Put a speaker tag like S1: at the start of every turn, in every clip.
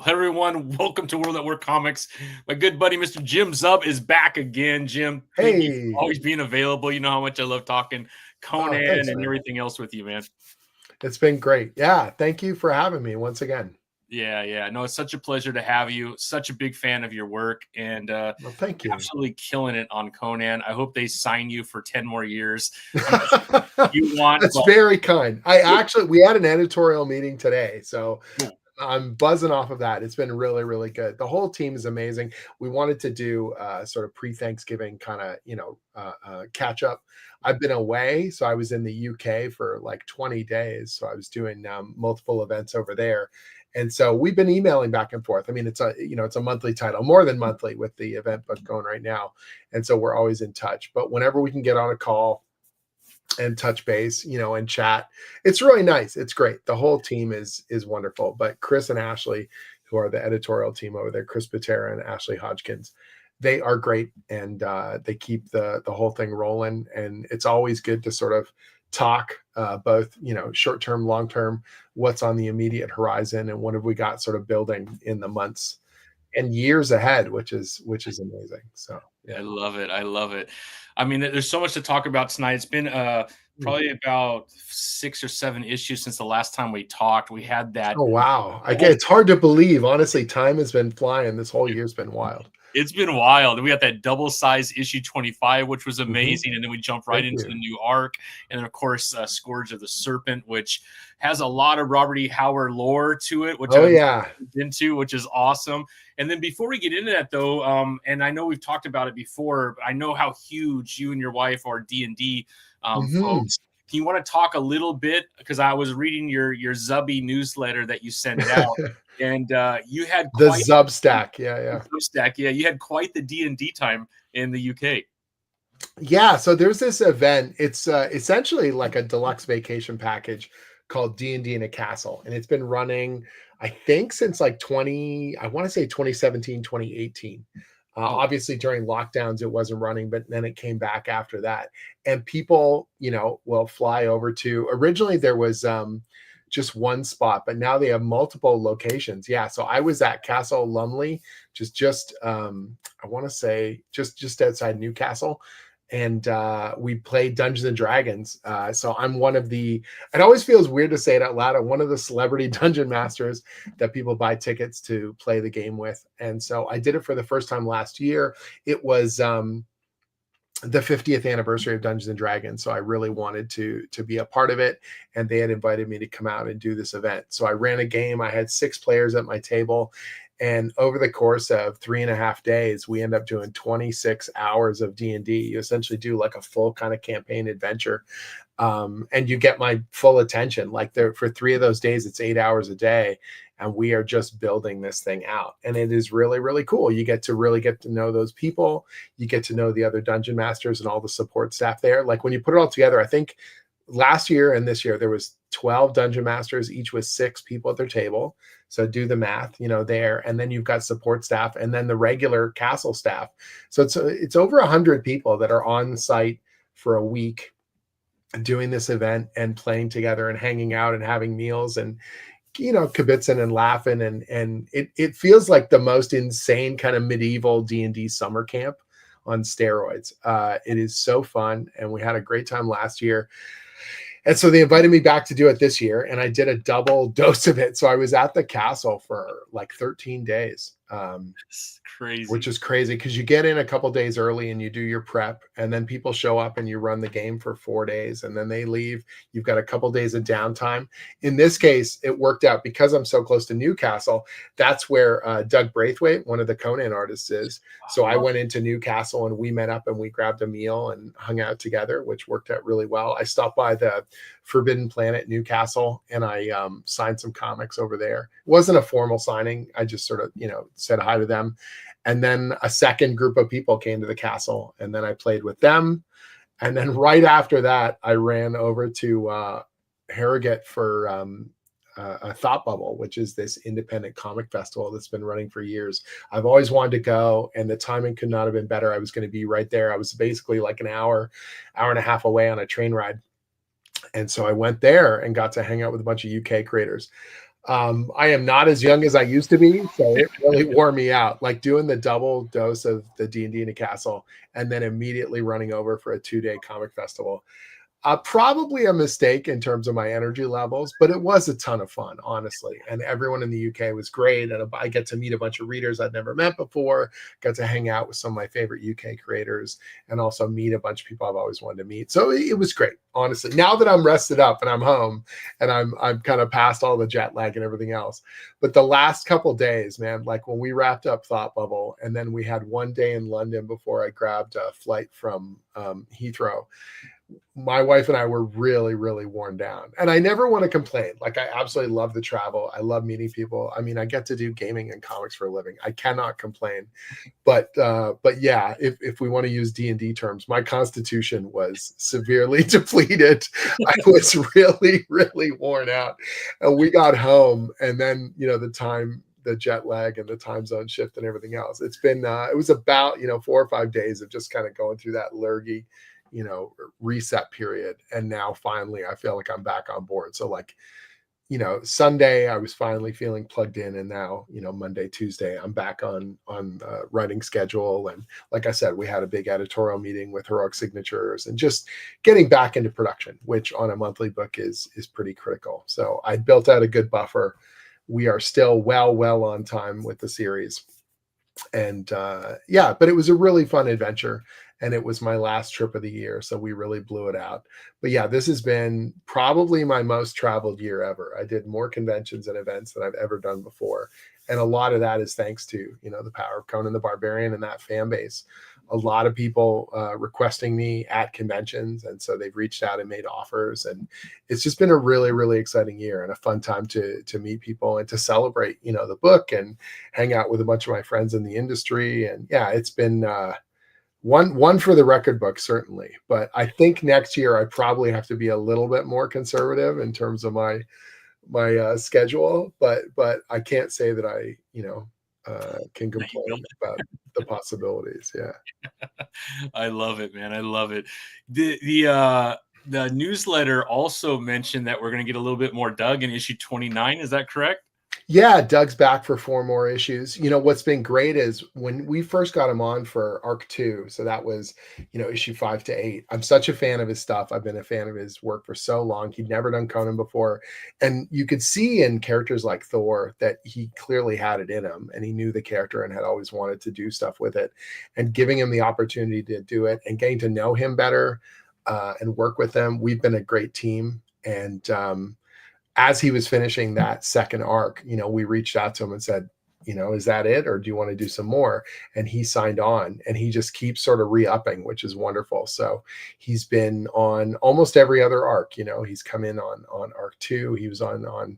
S1: Everyone, welcome to World at Work Comics. My good buddy, Mr. Jim Zub, is back again. Jim, thank you for
S2: Hey.
S1: always being available. You know how much I love talking Conan
S2: Thanks,
S1: and
S2: man.
S1: everything else with you, man.
S2: It's been great. Yeah, thank you for having me once again.
S1: Yeah. No, it's such a pleasure to have you. Such a big fan of your work and
S2: Well, thank you.
S1: absolutely killing it on Conan. I hope they sign you for 10 more years. You want,
S2: That's
S1: but
S2: very kind. We had an editorial meeting today, so I'm buzzing off of that. It's been really, really good. The whole team is amazing. We wanted to do sort of pre-Thanksgiving kind of, catch up. I've been away, so I was in the UK for like 20 days. So I was doing multiple events over there. And so we've been emailing back and forth. I mean, it's a monthly title, more than monthly with the event book going right now. And so we're always in touch. But whenever we can get on a call and touch base, and chat, it's really nice. It's great. The whole team is wonderful. But Chris and Ashley, who are the editorial team over there, Chris Patera and Ashley Hodgkins, they are great, and they keep the whole thing rolling. And it's always good to sort of talk both, short term, long term, what's on the immediate horizon, and what have we got sort of building in the months and years ahead, which is amazing. So yeah.
S1: I love it. I mean, there's so much to talk about tonight. It's been probably about 6 or 7 issues since the last time we talked. We had that.
S2: Oh, wow. It's hard to believe. Honestly, time has been flying. This whole year's been wild.
S1: It's been wild. We got that double size issue 25, which was amazing. And then we jumped right into the new arc. And then, of course, Scourge of the Serpent, which has a lot of Robert E. Howard lore to it, which into, which is awesome. And then before we get into that, though, and I know we've talked about it before, I know how huge you and your wife are D&D folks. Can you want to talk a little bit? Because I was reading your Zubby newsletter that you sent out. And you had
S2: the Zubstack,
S1: Substack, you had quite the D&D time in the UK.
S2: Yeah, so there's this event. It's essentially like a deluxe vacation package called D&D in a Castle, and it's been running, I think, since like 2017, 2018. Obviously, during lockdowns, it wasn't running, but then it came back after that. And people, will fly over to. Originally, there was just one spot, but now they have multiple locations. Yeah, so I was at Castle Lumley, just I want to say just outside Newcastle, and we played Dungeons and Dragons. So I'm one of the. It always feels weird to say it out loud. I'm one of the celebrity dungeon masters that people buy tickets to play the game with, and so I did it for the first time last year. It was the 50th anniversary of Dungeons and Dragons. So I really wanted to be a part of it. And they had invited me to come out and do this event. So I ran a game. I had 6 players at my table. And over the course of 3.5 days, we end up doing 26 hours of D&D. You essentially do like a full kind of campaign adventure. And you get my full attention. Like for 3 of those days, it's 8 hours a day. And we are just building this thing out. And it is really, really cool. You get to know those people. You get to know the other dungeon masters and all the support staff there. Like when you put it all together, I think last year and this year, there was 12 dungeon masters, each with 6 people at their table. So do the math, there. And then you've got support staff and then the regular castle staff. So it's over 100 people that are on site for a week doing this event and playing together and hanging out and having meals and kibitzing and laughing, and it feels like the most insane kind of medieval D&D summer camp on steroids. It is so fun, and we had a great time last year. And so they invited me back to do it this year, and I did a double dose of it. So I was at the castle for like 13 days.
S1: It's crazy.
S2: Which is crazy because you get in a couple days early and you do your prep, and then people show up and you run the game for 4 days and then they leave. You've got a couple days of downtime. In this case, it worked out because I'm so close to Newcastle. That's where Doug Braithwaite, one of the Conan artists, is. So I went into Newcastle and we met up and we grabbed a meal and hung out together, which worked out really well. I stopped by the Forbidden Planet Newcastle and I signed some comics over there. It wasn't a formal signing. I just sort of, said hi to them. And then a second group of people came to the castle and then I played with them. And then right after that, I ran over to Harrogate for a Thought Bubble, which is this independent comic festival that's been running for years. I've always wanted to go, and the timing could not have been better. I was going to be right there. I was basically like an hour and a half away on a train ride. And so I went there and got to hang out with a bunch of UK creators. I am not as young as I used to be, so it really wore me out. Like doing the double dose of the D&D in a castle and then immediately running over for a 2-day comic festival. Probably a mistake in terms of my energy levels, but it was a ton of fun, honestly. And everyone in the UK was great. And I get to meet a bunch of readers I'd never met before, got to hang out with some of my favorite UK creators, and also meet a bunch of people I've always wanted to meet. So it was great, honestly. Now that I'm rested up and I'm home and I'm kind of past all the jet lag and everything else. But the last couple days, man, like when we wrapped up Thought Bubble, and then we had one day in London before I grabbed a flight from Heathrow, my wife and I were really, really worn down. And I never want to complain. Like, I absolutely love the travel. I love meeting people. I mean, I get to do gaming and comics for a living. I cannot complain. But yeah, if we want to use D&D terms, my constitution was severely depleted. I was really, really worn out. And we got home, and then, the jet lag and the time zone shift and everything else. It's been, it was about, 4 or 5 days of just kind of going through that lurgy, reset period. And now finally I feel like I'm back on board. So like, Sunday I was finally feeling plugged in, and now, Monday, Tuesday, I'm back on writing schedule. And like I said, we had a big editorial meeting with Heroic Signatures and just getting back into production, which on a monthly book is pretty critical. So I built out a good buffer. We are still well on time with the series. And yeah, but it was a really fun adventure. And it was my last trip of the year, so we really blew it out. But yeah, this has been probably my most traveled year ever. I did more conventions and events than I've ever done before. And a lot of that is thanks to, the power of Conan the Barbarian and that fan base. A lot of people requesting me at conventions. And so they've reached out and made offers. And it's just been a really, really exciting year and a fun time to meet people and to celebrate, the book and hang out with a bunch of my friends in the industry. And yeah, it's been one for the record book, certainly. But I think next year I probably have to be a little bit more conservative in terms of my schedule. But I can't say that I can complain about the possibilities. Yeah.
S1: I love it, man. I love it. The newsletter also mentioned that we're going to get a little bit more Doug in issue 29. Is that correct?
S2: Yeah, Doug's back for 4 more issues. What's been great is when we first got him on for Arc 2, so that was, issue 5 to 8. I'm such a fan of his stuff. I've been a fan of his work for so long. He'd never done Conan before. And you could see in characters like Thor that he clearly had it in him, and he knew the character and had always wanted to do stuff with it. And giving him the opportunity to do it and getting to know him better and work with him, we've been a great team. And as he was finishing that second arc, we reached out to him and said, is that it? Or do you want to do some more? And he signed on, and he just keeps sort of re-upping, which is wonderful. So he's been on almost every other arc. He's come in on Arc 2. He was on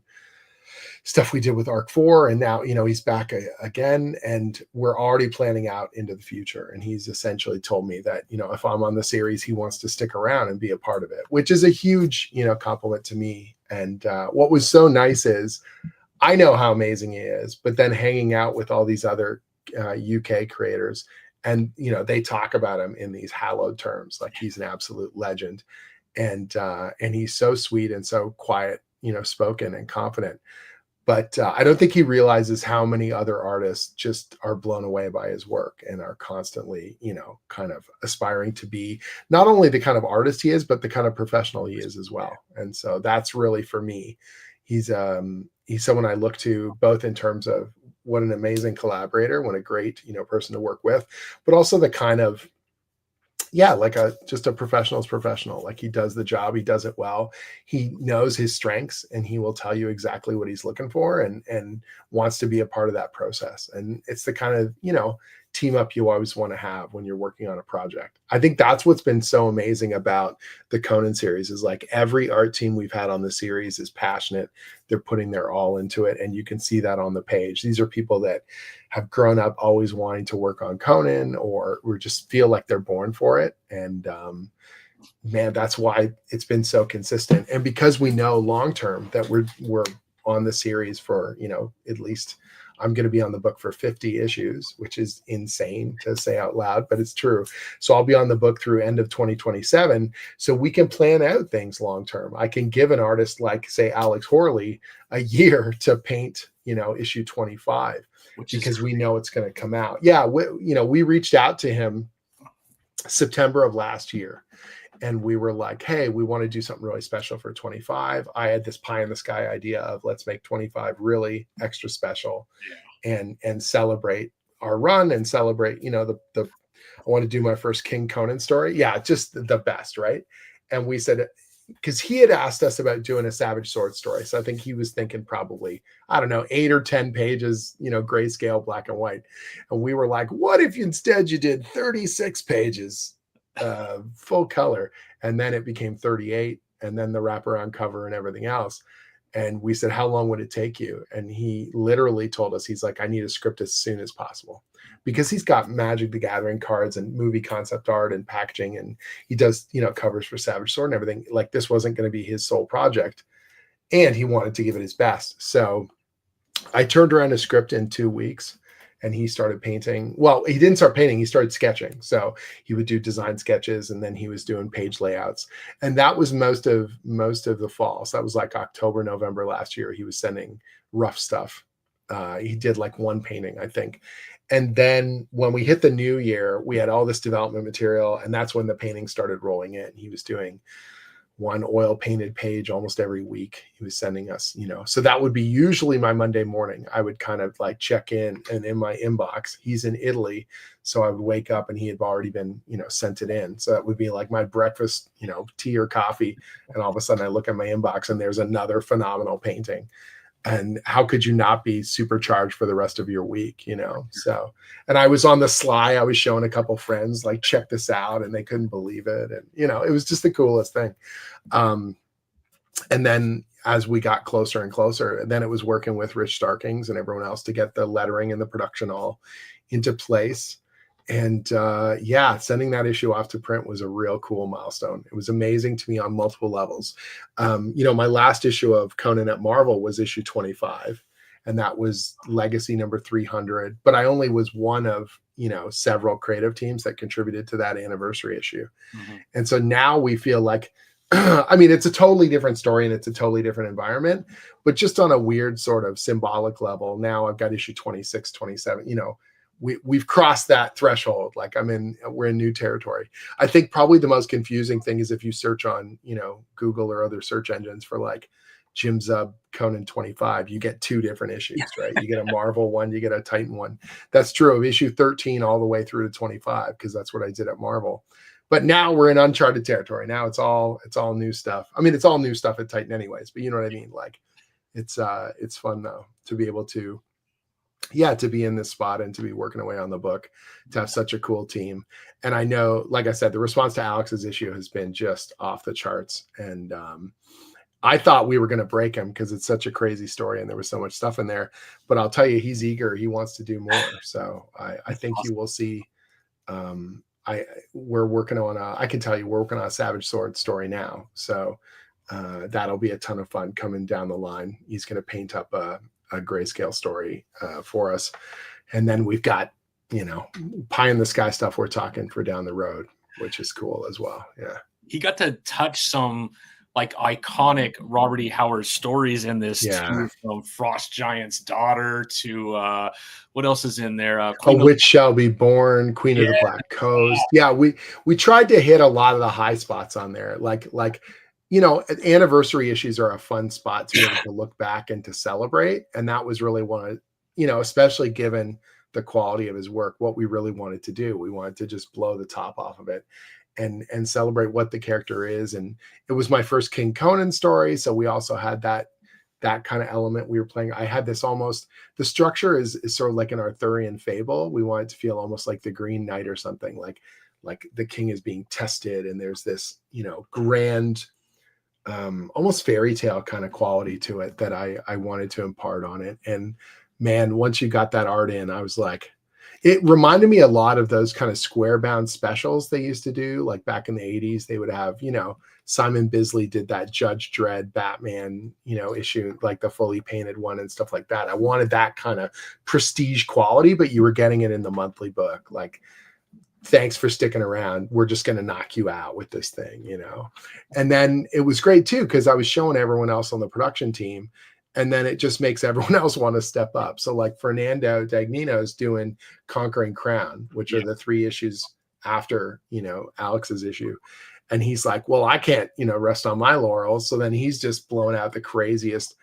S2: stuff we did with Arc 4. And now, he's back again, and we're already planning out into the future. And he's essentially told me that, if I'm on the series, he wants to stick around and be a part of it, which is a huge, compliment to me. And what was so nice is I know how amazing he is, but then hanging out with all these other UK creators, and, they talk about him in these hallowed terms, like he's an absolute legend. And he's so sweet and so quiet, spoken and confident. But I don't think he realizes how many other artists just are blown away by his work and are constantly, kind of aspiring to be not only the kind of artist he is, but the kind of professional he is as well. And so that's really, for me, he's someone I look to, both in terms of what an amazing collaborator, what a great, person to work with, but also the kind of, like just a professional's professional. Like, he does the job, he does it well. He knows his strengths, and he will tell you exactly what he's looking for and wants to be a part of that process. And it's the kind of, team up you always want to have when you're working on a project. I think that's what's been so amazing about the Conan series is like every art team we've had on the series is passionate. They're putting their all into it. And you can see that on the page. These are people that have grown up always wanting to work on Conan or just feel like they're born for it. And man, that's why it's been so consistent. And because we know long-term that we're on the series for, at least I'm going to be on the book for 50 issues, which is insane to say out loud, but it's true. So I'll be on the book through end of 2027. So we can plan out things long term. I can give an artist like, say, Alex Horley a year to paint, issue 25, because we know it's going to come out. Yeah, we reached out to him September of last year. And we were like, hey, we want to do something really special for 25. I had this pie in the sky idea of let's make 25 really extra special and celebrate our run and celebrate, I want to do my first King Conan story. Yeah, just the best, right? And we said, because he had asked us about doing a Savage Sword story. So I think he was thinking probably, I don't know, 8 or 10 pages, grayscale, black and white. And we were like, what if instead you did 36 pages? Full color, and then it became 38, and then the wraparound cover and everything else. And we said, how long would it take you? And he literally told us, he's like, I need a script as soon as possible, because he's got Magic the Gathering cards and movie concept art and packaging, and he does covers for Savage Sword and everything. Like, this wasn't going to be his sole project, and he wanted to give it his best. So I turned around a script in 2 weeks. And he started painting. Well, he didn't start painting. He started sketching. So he would do design sketches, and then he was doing page layouts. And that was most of the fall. So that was like October, November last year. He was sending rough stuff. He did like one painting, I think. And then when we hit the new year, we had all this development material, and that's when the painting started rolling in. He was doing one oil painted page almost every week. He was sending us, so that would be usually my Monday morning. I would kind of like check in, and in my inbox, he's in Italy. So I would wake up and he had already been, sent it in. So that would be like my breakfast, tea or coffee. And all of a sudden I look at my inbox and there's another phenomenal painting. And how could you not be supercharged for the rest of your week, So, and I was on the sly. I was showing a couple friends, like, check this out, and they couldn't believe it. And, it was just the coolest thing. And then as we got closer and closer, then it was working with Rich Starkings and everyone else to get the lettering and the production all into place. And sending that issue off to print was a real cool milestone. It was amazing to me on multiple levels. My last issue of Conan at Marvel was issue 25, and that was legacy number 300. But I only was one of, several creative teams that contributed to that anniversary issue. Mm-hmm. And so now we feel like, it's a totally different story and it's a totally different environment, but just on a weird sort of symbolic level, now I've got issue 26, 27, we've crossed that threshold. Like, we're in new territory. I think probably the most confusing thing is if you search on, Google or other search engines for like Jim Zub Conan 25, you get 2 different issues, right? You get a Marvel one, you get a Titan one. That's true of issue 13 all the way through to 25, because that's what I did at Marvel. But now we're in uncharted territory. Now it's all new stuff. It's all new stuff at Titan anyways, but you know what I mean? Like, it's fun though to be able to be in this spot and to be working away on the book, to have such a cool team. And I know, like I said, the response to Alex's issue has been just off the charts. And I thought we were going to break him because it's such a crazy story and there was so much stuff in there. But I'll tell you, he's eager. He wants to do more. So I think you will see. We're working on I can tell you, we're working on a Savage Sword story now. So that'll be a ton of fun coming down the line. He's going to paint up a grayscale story for us. And then we've got, pie in the sky stuff we're talking for down the road, which is cool as well. Yeah.
S1: He got to touch some like iconic Robert E. Howard stories in this too, from Frost Giant's daughter to what else is in there?
S2: A Witch Shall Be Born, Queen of the Black Coast. Yeah, we tried to hit a lot of the high spots on there. Like anniversary issues are a fun spot to be able to look back and to celebrate. And that was really one of, especially given the quality of his work, what we really wanted to do. We wanted to just blow the top off of it and celebrate what the character is. And it was my first King Conan story. So we also had that kind of element we were playing. I had this the structure is sort of like an Arthurian fable. We wanted to feel almost like the Green Knight or something, like the king is being tested. And there's this, grand, almost fairy tale kind of quality to it that I wanted to impart on it. And man, once you got that art in, I was like, It reminded me a lot of those kind of square bound specials they used to do, like back in the 80s. They would have, Simon Bisley did that Judge Dredd Batman, issue, like the fully painted one and stuff like that. I wanted that kind of prestige quality, but you were getting it in the monthly book. Like, thanks for sticking around. We're just going to knock you out with this thing, And then it was great too, because I was showing everyone else on the production team. And then it just makes everyone else want to step up. So like Fernando Dagnino's doing Conquering Crown, which are the 3 issues after, Alex's issue. And he's like, well, I can't, rest on my laurels. So then he's just blowing out the craziest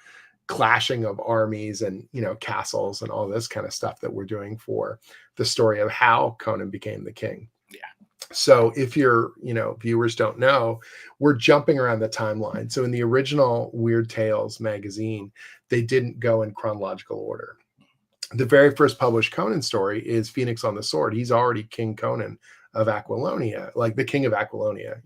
S2: clashing of armies and, castles and all this kind of stuff that we're doing for the story of how Conan became the king.
S1: Yeah.
S2: So if your, viewers don't know, we're jumping around the timeline. So in the original Weird Tales magazine, they didn't go in chronological order. The very first published Conan story is Phoenix on the Sword. He's already King Conan of Aquilonia, like the king of Aquilonia,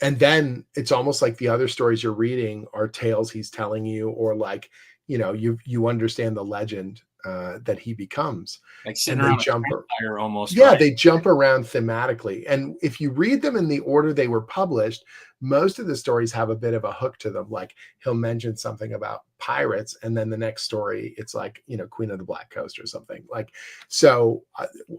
S2: and then it's almost like the other stories you're reading are tales he's telling you, or like, you understand the legend that he becomes.
S1: Like sitting around a campfire almost.
S2: Yeah, right? They jump around thematically. And if you read them in the order they were published, most of the stories have a bit of a hook to them. Like he'll mention something about pirates, and then the next story, it's like, Queen of the Black Coast or something. Like, so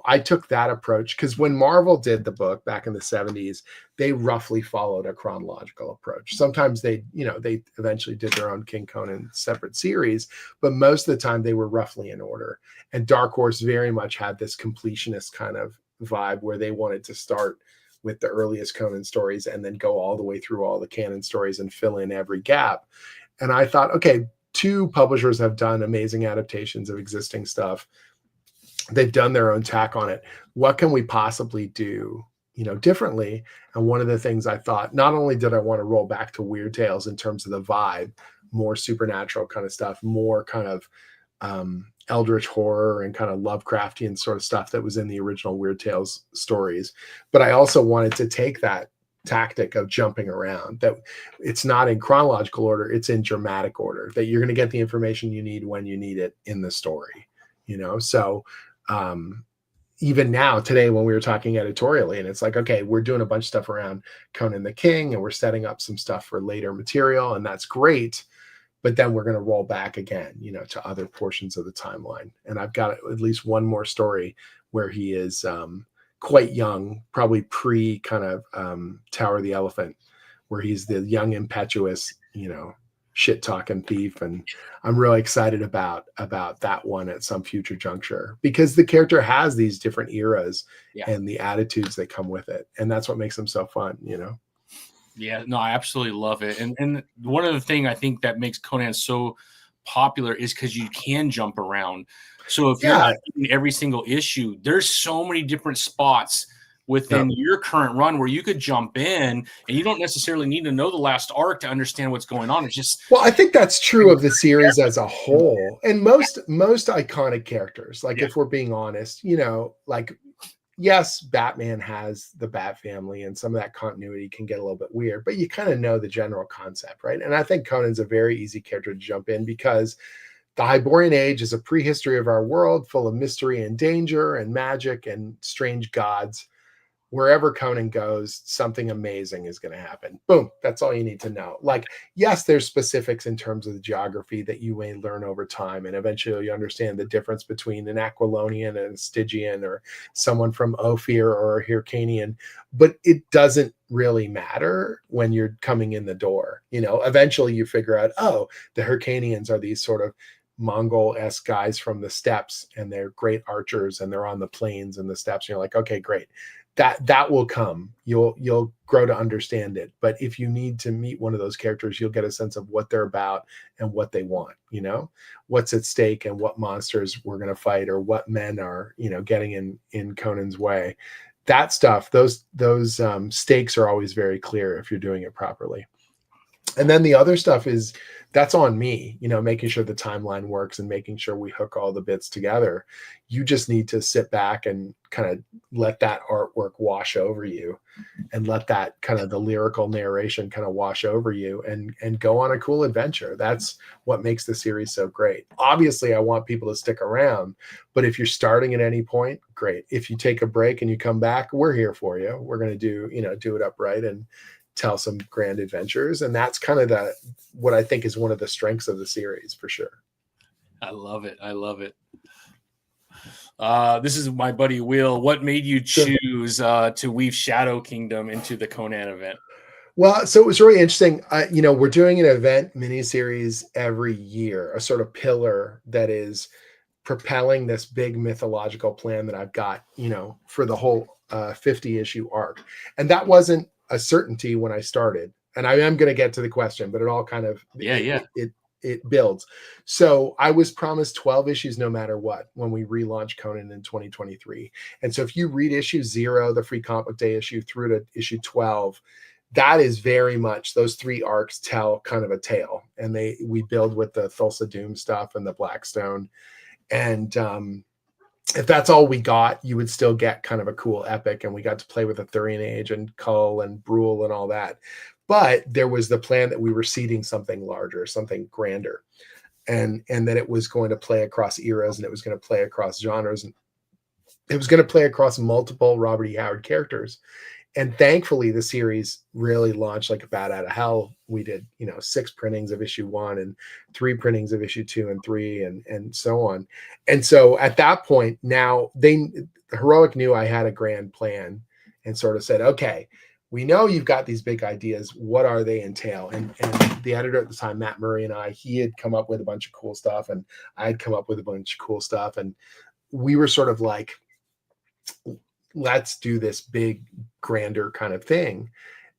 S2: I took that approach because when Marvel did the book back in the 70s, they roughly followed a chronological approach. Sometimes they eventually did their own King Conan separate series, but most of the time they were roughly in order. And Dark Horse very much had this completionist kind of vibe where they wanted to start with the earliest Conan stories and then go all the way through all the canon stories and fill in every gap. And I thought, okay, 2 publishers have done amazing adaptations of existing stuff. They've done their own tack on it. What can we possibly do, differently? And one of the things I thought, not only did I want to roll back to Weird Tales in terms of the vibe, more supernatural kind of stuff, more kind of eldritch horror and kind of Lovecraftian sort of stuff that was in the original Weird Tales stories, but I also wanted to take that tactic of jumping around, that it's not in chronological order, it's in dramatic order, that you're going to get the information you need when you need it in the story, so even now today when we were talking editorially, and it's like, okay, we're doing a bunch of stuff around Conan the King and we're setting up some stuff for later material, and that's great. But then we're going to roll back again, to other portions of the timeline. And I've got at least one more story where he is quite young, probably pre kind of Tower of the Elephant, where he's the young, impetuous, shit talking thief. And I'm really excited about that one at some future juncture, because the character has these different eras and the attitudes that come with it. And that's what makes them so fun,
S1: Yeah, no, I absolutely love it. And one of the things I think that makes Conan so popular is because you can jump around. So if you're not reading every single issue, there's so many different spots within your current run where you could jump in, and you don't necessarily need to know the last arc to understand what's going on. It's just,
S2: well, I think that's true of the series as a whole, and most iconic characters. Like if we're being honest, like, yes, Batman has the Bat family, and some of that continuity can get a little bit weird, but you kind of know the general concept, right? And I think Conan's a very easy character to jump in, because the Hyborian Age is a prehistory of our world, full of mystery and danger and magic and strange gods. Wherever Conan goes, something amazing is going to happen. Boom. That's all you need to know. Like, yes, there's specifics in terms of the geography that you may learn over time. And eventually you understand the difference between an Aquilonian and a Stygian, or someone from Ophir or a Hyrcanian. But it doesn't really matter when you're coming in the door. Eventually you figure out, oh, the Hyrcanians are these sort of Mongol-esque guys from the steppes, and they're great archers, and they're on the plains and the steppes. And you're like, okay, great. That will come. You'll grow to understand it. But if you need to meet one of those characters, you'll get a sense of what they're about and what they want, what's at stake and what monsters we're going to fight, or what men are, getting in Conan's way. That stuff, those stakes are always very clear if you're doing it properly. And then the other stuff that's on me, making sure the timeline works and making sure we hook all the bits together. You just need to sit back and kind of let that artwork wash over you, and let that kind of the lyrical narration kind of wash over you, and go on a cool adventure. That's what makes the series so great. Obviously, I want people to stick around, but if you're starting at any point, great. If you take a break and you come back, we're here for you. We're going to do it upright and tell some grand adventures. And that's kind of what I think is one of the strengths of the series, for sure.
S1: I love it. This is my buddy Will. What made you choose to weave Shadow Kingdom into the Conan event?
S2: Well, so it was really interesting. We're doing an event miniseries every year, a sort of pillar that is propelling this big mythological plan that I've got, for the whole 50 issue arc. And that wasn't a certainty when I started. And I am going to get to the question, but it all kind of, it builds. So I was promised 12 issues no matter what when we relaunch Conan in 2023. And so if you read issue 0, the free comic book day issue, through to issue 12, that is very much, those 3 arcs tell kind of a tale. And we build with the Thulsa Doom stuff and the Blackstone. And if that's all we got, you would still get kind of a cool epic. And we got to play with the Thurian Age and Kull and Brule and all that. But there was the plan that we were seeding something larger, something grander, and that it was going to play across eras, and it was going to play across genres, and it was going to play across multiple Robert E. Howard characters. And thankfully, the series really launched like a bat out of hell. We did, 6 printings of issue 1 and 3 printings of issue 2 and 3 and so on. And so at that point, now Heroic knew I had a grand plan and sort of said, okay, we know you've got these big ideas. What are they entail? And the editor at the time, Matt Murray, and he had come up with a bunch of cool stuff, and I had come up with a bunch of cool stuff. And we were sort of like, let's do this big, grander kind of thing.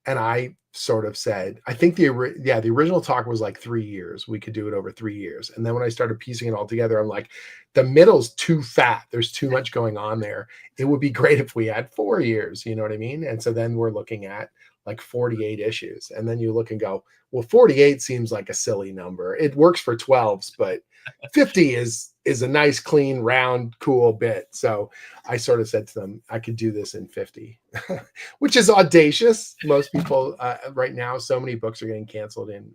S2: And I sort of said, I think the original talk was like 3 years. We could do it over 3 years. And then when I started piecing it all together, I'm like, the middle's too fat. There's too much going on there. It would be great if we had 4 years. You know what I mean? And so then we're looking at like 48 issues. And then you look and go, well, 48 seems like a silly number. It works for 12s, but 50 is a nice, clean, round, cool bit. So I sort of said to them, I could do this in 50, which is audacious. Most people right now, so many books are getting canceled in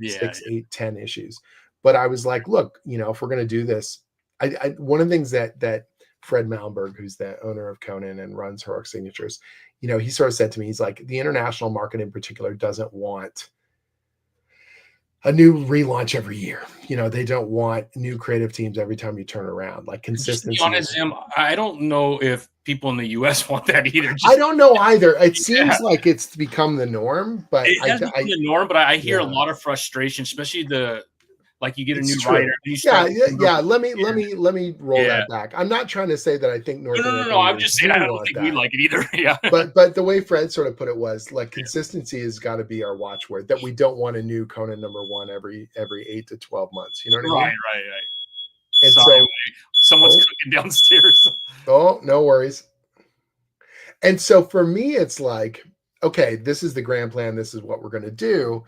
S2: 6, 8, 10 issues. But I was like, look, if we're going to do this, one of the things that Fred Malmberg, who's the owner of Conan and runs Heroic Signatures, he sort of said to me, he's like, the international market in particular doesn't want a new relaunch every year. They don't want new creative teams every time you turn around. Like consistency.
S1: Just to be honest, Jim, I don't know if people in the U.S. want that either.
S2: I don't know either. It seems like it's become the norm, but
S1: it has become the norm. But I hear a lot of frustration, especially you get a new writer.
S2: Let me roll that back. I'm not trying to say that I think North America.
S1: No. I'm just saying I don't think we like it either. Yeah.
S2: But the way Fred sort of put it was like consistency has got to be our watchword. That we don't want a new Conan #1 every 8 to 12 months. You know what I mean?
S1: Right. And sorry, someone's cooking downstairs.
S2: Oh, no worries. And so for me, it's like, okay, this is the grand plan. This is what we're going to do.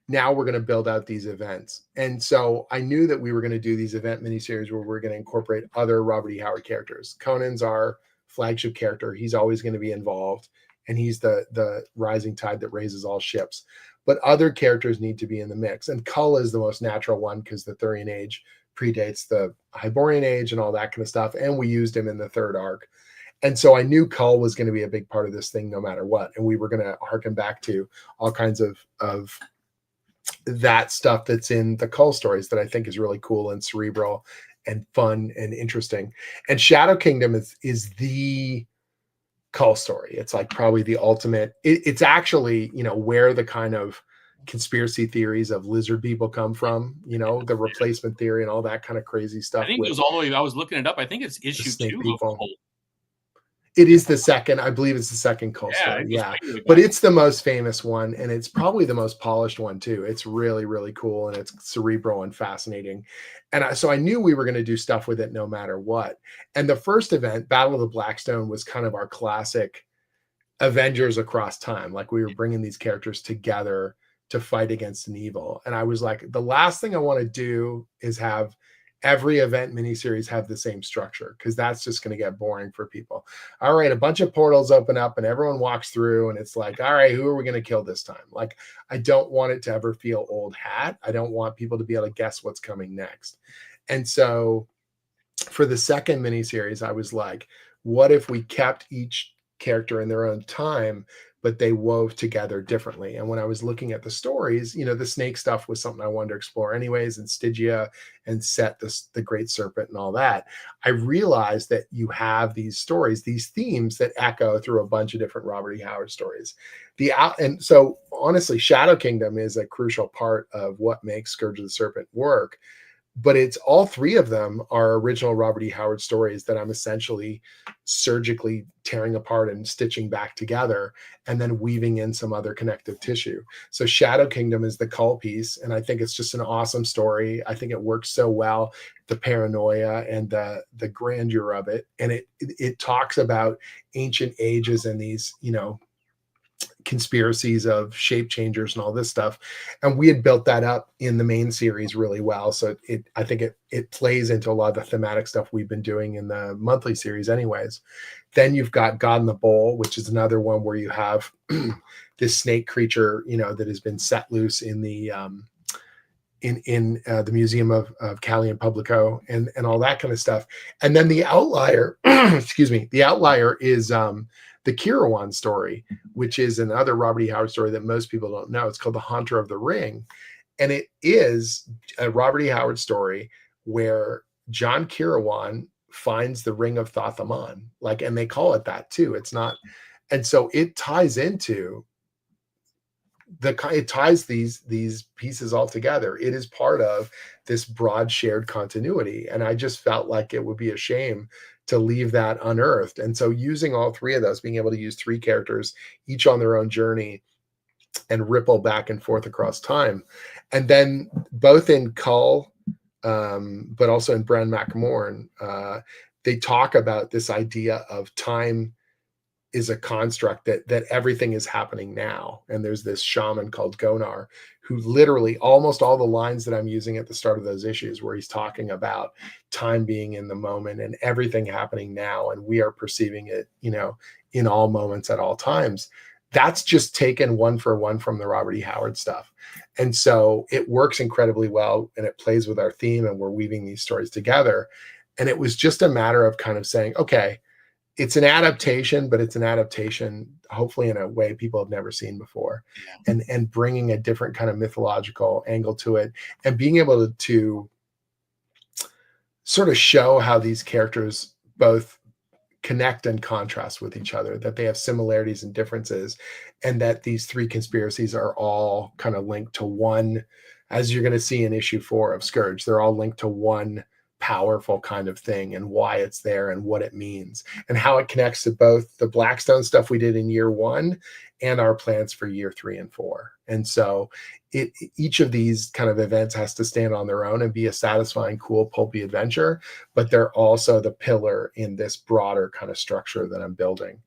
S2: Now we're going to build out these events. And so I knew that we were going to do these event miniseries where we're going to incorporate other Robert E. Howard characters. Conan's our flagship character. He's always going to be involved, and he's the rising tide that raises all ships. But other characters need to be in the mix. And Kull is the most natural one because the Thurian Age predates the Hyborian Age and all that kind of stuff. And we used him in the 3rd arc. And so I knew Kull was going to be a big part of this thing no matter what. And we were going to harken back to all kinds of that stuff that's in the Kull stories that I think is really cool and cerebral and fun and interesting. And Shadow Kingdom is the Kull story. It's like probably the ultimate. It's actually, where the kind of conspiracy theories of lizard people come from, the replacement theory and all that kind of crazy stuff.
S1: I think it was all the way, I was looking it up. I think it's issue 2 of Kull.
S2: It is the second, I believe it's the second Kull story. Yeah. But it's the most famous one, and it's probably the most polished one too. It's really, really cool, and it's cerebral and fascinating. And so I knew we were going to do stuff with it no matter what. And the first event, Battle of the Blackstone, was kind of our classic Avengers across time. Like we were bringing these characters together to fight against an evil. And I was like, the last thing I want to do is have every event miniseries have the same structure, because that's just going to get boring for people. All right, a bunch of portals open up and everyone walks through and it's like, all right, who are we going to kill this time? Like, I don't want it to ever feel old hat. I don't want people to be able to guess what's coming next. And so for the second miniseries, I was like, what if we kept each character in their own time, but they wove together differently? And when I was looking at the stories, the snake stuff was something I wanted to explore anyways, and Stygia and Set, the Great Serpent and all that. I realized that you have these stories, these themes that echo through a bunch of different Robert E. Howard stories. And so honestly, Shadow Kingdom is a crucial part of what makes Scourge of the Serpent work. But it's all three of them are original Robert E. Howard stories that I'm essentially surgically tearing apart and stitching back together, and then weaving in some other connective tissue. So Shadow Kingdom is the cull piece, and I think it's just an awesome story. I think it works so well, the paranoia and the grandeur of it. And it talks about ancient ages and these, conspiracies of shape changers and all this stuff, and we had built that up in the main series really well. So I think it plays into a lot of the thematic stuff we've been doing in the monthly series anyways. Then you've got God in the Bowl, which is another one where you have this snake creature that has been set loose in the the Museum of Cali and Publico and all that kind of stuff. And then the outlier the outlier is the Kirawan story, which is another Robert E. Howard story that most people don't know. It's called The Haunter of the Ring. And it is a Robert E. Howard story where John Kirawan finds the Ring of Thathaman. And they call it that too. It's not. And so it ties into it ties these pieces all together. It is part of this broad shared continuity. And I just felt like it would be a shame to leave that unearthed. And so using all three of those, being able to use three characters, each on their own journey, and ripple back and forth across time. And then both in Cull, but also in Bran McMorn, they talk about this idea of time is a construct that everything is happening now. And there's this shaman called Gonar who literally almost all the lines that I'm using at the start of those issues where he's talking about time being in the moment and everything happening now. And we are perceiving it, in all moments at all times. That's just taken one for one from the Robert E. Howard stuff. And so it works incredibly well and it plays with our theme, and we're weaving these stories together. And it was just a matter of kind of saying, okay, it's an adaptation, but it's an adaptation, hopefully in a way people have never seen before, and bringing a different kind of mythological angle to it, and being able to sort of show how these characters both connect and contrast with each other, that they have similarities and differences, and that these three conspiracies are all kind of linked to one, as you're going to see in issue 4 of Scourge. They're all linked to one powerful kind of thing, and why it's there and what it means and how it connects to both the Blackstone stuff we did in year 1 and our plans for year 3 and 4. And so each of these kind of events has to stand on their own and be a satisfying, cool, pulpy adventure, but they're also the pillar in this broader kind of structure that I'm building.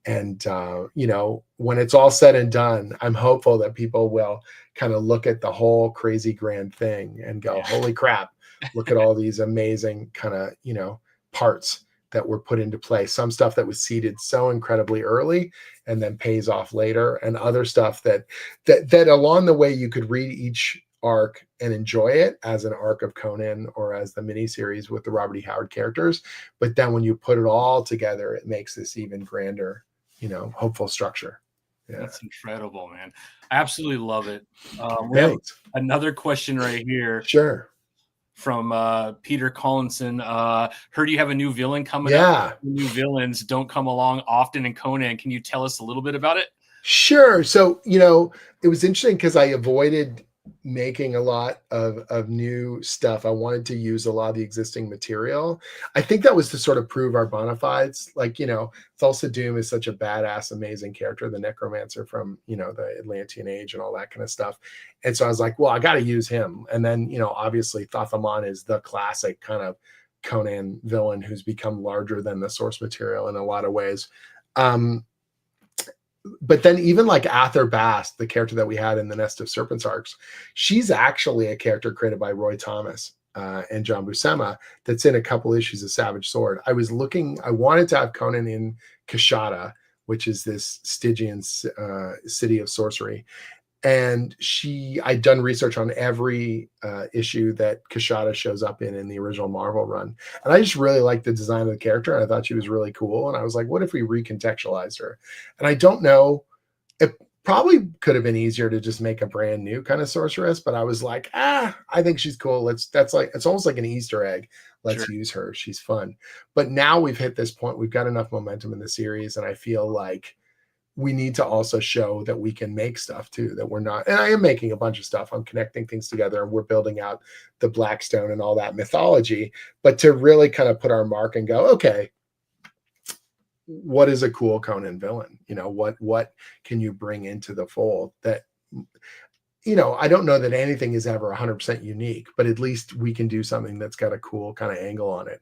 S2: And, when it's all said and done, I'm hopeful that people will kind of look at the whole crazy grand thing and go, holy crap, look at all these amazing kind of, parts that were put into play. Some stuff that was seeded so incredibly early and then pays off later, and other stuff that along the way you could read each arc and enjoy it as an arc of Conan or as the miniseries with the Robert E. Howard characters. But then when you put it all together, it makes this even grander, hopeful structure. Yeah.
S1: That's incredible, man. I absolutely love it. We have another question right here.
S2: Sure.
S1: From Peter Collinson. Heard you have a new villain coming up. New villains don't come along often in Conan. Can you tell us a little bit about it?
S2: Sure. So, it was interesting because I avoided making a lot of new stuff. I wanted to use a lot of the existing material. I think that was to sort of prove our bona fides. Thulsa Doom is such a badass, amazing character, the necromancer from, the Atlantean age and all that kind of stuff. And so I was like, well, I got to use him. And then, obviously Thathaman is the classic kind of Conan villain who's become larger than the source material in a lot of ways. but then even like Ather Bast, the character that we had in the Nest of Serpents arcs, she's actually a character created by Roy Thomas and John Buscema that's in a couple issues of Savage Sword. I wanted to have Conan in Kashada, which is this Stygian city of sorcery. And I'd done research on every issue that Kashada shows up in the original Marvel run. And I just really liked the design of the character. And I thought she was really cool. And I was like, what if we recontextualized her? And I don't know, it probably could have been easier to just make a brand new kind of sorceress, but I was like, I think she's cool. It's almost like an Easter egg. Let's use her. She's fun. But now we've hit this point. We've got enough momentum in the series. And I feel like we need to also show that we can make stuff too, that we're not, and I am making a bunch of stuff. I'm connecting things together and we're building out the Blackstone and all that mythology, but to really kind of put our mark and go, okay, what is a cool Conan villain? You know, what can you bring into the fold that, you know, I don't know that anything is ever 100% unique, but at least we can do something that's got a cool kind of angle on it.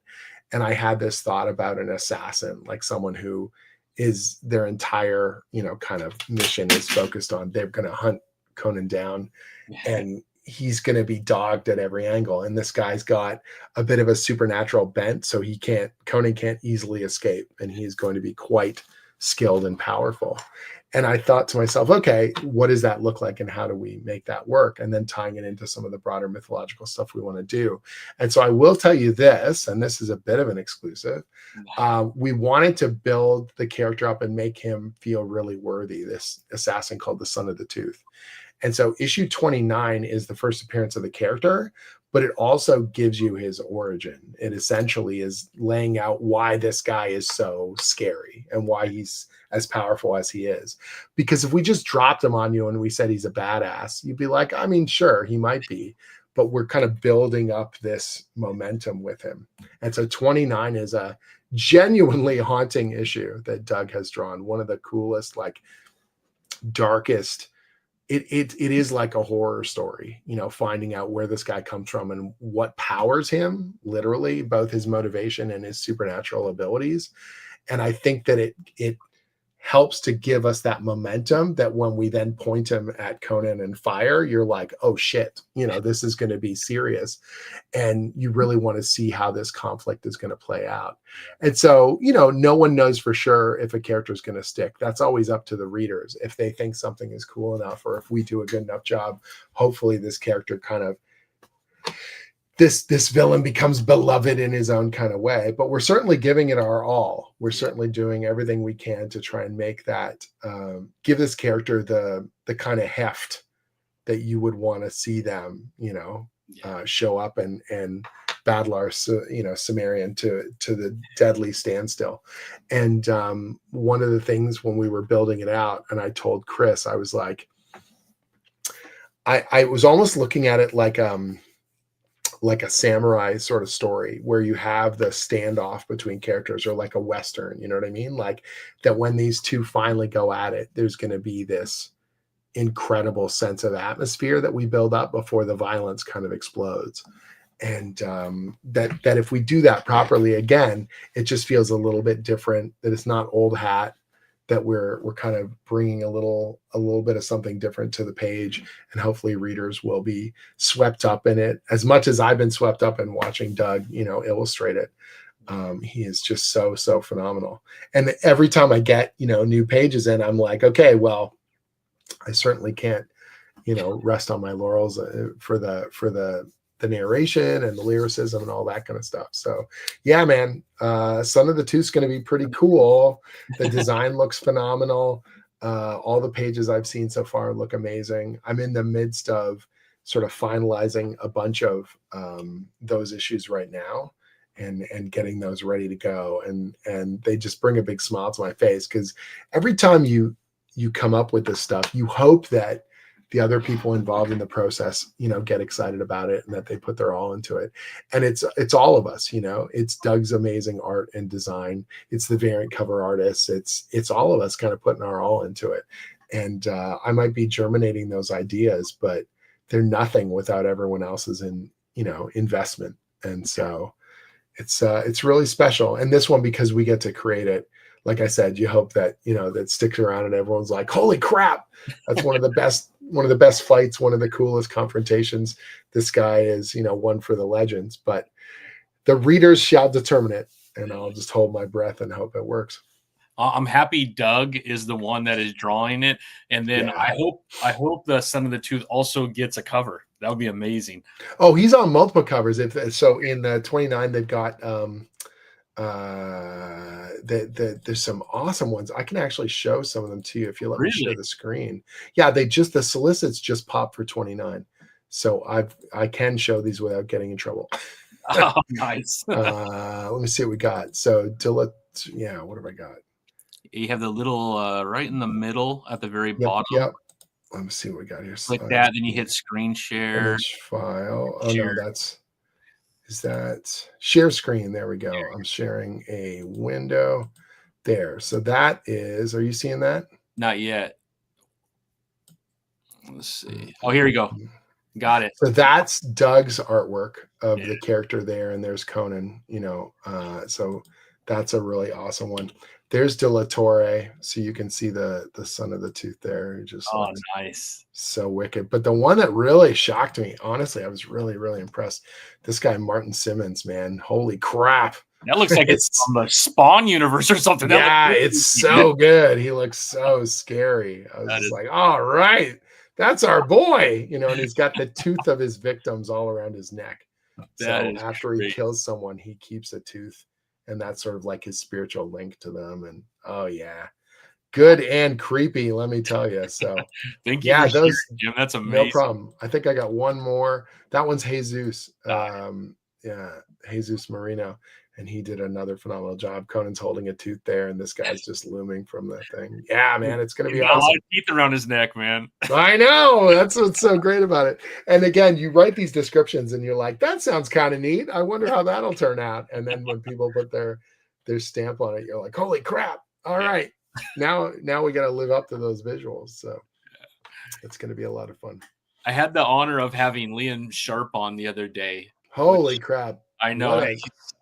S2: And I had this thought about an assassin, like someone who is their entire, you know, kind of mission is focused on, they're going to hunt Conan down and he's going to be dogged at every angle. And this guy's got a bit of a supernatural bent. So Conan can't easily escape, and he's going to be quite skilled and powerful. And I thought to myself, okay, what does that look like and how do we make that work? And then tying it into some of the broader mythological stuff we want to do. And so I will tell you this, and this is a bit of an exclusive. We wanted to build the character up and make him feel really worthy, this assassin called the Son of the Tooth. And so issue 29 is the first appearance of the character, but it also gives you his origin. It essentially is laying out why this guy is so scary and why he's as powerful as he is. Because if we just dropped him on you and we said he's a badass, you'd be like, I mean, sure, he might be, but we're kind of building up this momentum with him. And so 29 is a genuinely haunting issue that Doug has drawn. One of the coolest, like darkest, it is like a horror story, you know, finding out where this guy comes from and what powers him, literally, both his motivation and his supernatural abilities. And I think that it helps to give us that momentum that when we then point him at Conan and fire, you're like, oh shit, you know, this is going to be serious. And you really want to see how this conflict is going to play out. And so, you know, no one knows for sure if a character is going to stick. That's always up to the readers. If they think something is cool enough, or if we do a good enough job, hopefully this character kind of, this villain becomes beloved in his own kind of way. But we're certainly giving it our all. We're certainly doing everything we can to try and make that, give this character the kind of heft that you would want to see them, you know, show up and battle our, you know, Cimmerian to the deadly standstill. And one of the things when we were building it out, and I told Chris, I was like, I was almost looking at it like a samurai sort of story where you have the standoff between characters, or like a Western, you know what I mean? Like that when these two finally go at it, there's going to be this incredible sense of atmosphere that we build up before the violence kind of explodes. And that if we do that properly, again, it just feels a little bit different, that it's not old hat, that we're kind of bringing a little bit of something different to the page, and hopefully readers will be swept up in it as much as I've been swept up in watching Doug, you know, illustrate it. He is just so phenomenal. And every time I get, you know, new pages in, I'm like, okay, well, I certainly can't, you know, rest on my laurels for the narration and the lyricism and all that kind of stuff. So yeah, man, Son of the Tooth's going to be pretty cool. The design looks phenomenal. All the pages I've seen so far look amazing. I'm in the midst of sort of finalizing a bunch of those issues right now and getting those ready to go. And they just bring a big smile to my face, because every time you come up with this stuff, you hope that the other people involved in the process, you know, get excited about it and that they put their all into it. And it's all of us, you know, it's Doug's amazing art and design. It's the variant cover artists. It's all of us kind of putting our all into it. And I might be germinating those ideas, but they're nothing without everyone else's investment. And so it's really special. And this one, because we get to create it, like I said, you hope that, that sticks around and everyone's like, holy crap, that's one of the best fights, one of the coolest confrontations. This guy is, one for the legends, but the readers shall determine it, and I'll just hold my breath and hope it works.
S1: I'm happy Doug is the one that is drawing it, and then I hope the Son of the Tooth also gets a cover. That would be amazing.
S2: Oh, he's on multiple covers. If so, in the 29, they've got there's some awesome ones. I can actually show some of them to you if you let me share the screen. Yeah, the solicits just popped for 29, so I can show these without getting in trouble.
S1: Oh, nice.
S2: Let me see what we got. So what have I got?
S1: You have the little right in the middle at the very bottom.
S2: Yep. Let me see what we got here.
S1: Click that, then you hit screen share.
S2: Image file. Oh no, is that share screen? There we go. I'm sharing a window there. So that is, are you seeing that?
S1: Not yet. Let's see. Oh, here we go. Got it.
S2: So that's Doug's artwork of the character there, and there's Conan, so that's a really awesome one. There's De La Torre, so you can see the Son of the Tooth there. Just
S1: nice.
S2: So wicked. But the one that really shocked me, honestly, I was really, really impressed. This guy, Martin Simmons, man. Holy crap.
S1: That looks like it's from the Spawn universe or something.
S2: Yeah, it's so good. He looks so scary. I was just like, all right, that's our boy. And he's got the tooth of his victims all around his neck. So after he kills someone, he keeps a tooth. And that's sort of like his spiritual link to them. And oh yeah, good and creepy, let me tell you. So
S1: thank you. Yeah, those Jim. That's amazing.
S2: No problem. I think I got one more. That one's Jesus. Jesus Marino. And he did another phenomenal job. Conan's holding a tooth there, and this guy's just looming from the thing. Yeah, man, it's gonna be awesome. A lot of
S1: teeth around his neck, man.
S2: I know. That's what's so great about it. And again, you write these descriptions, and you're like, "That sounds kind of neat. I wonder how that'll turn out." And then when people put their stamp on it, you're like, "Holy crap! All right, now we got to live up to those visuals." So it's gonna be a lot of fun.
S1: I had the honor of having Liam Sharp on the other day.
S2: Holy crap!
S1: I know.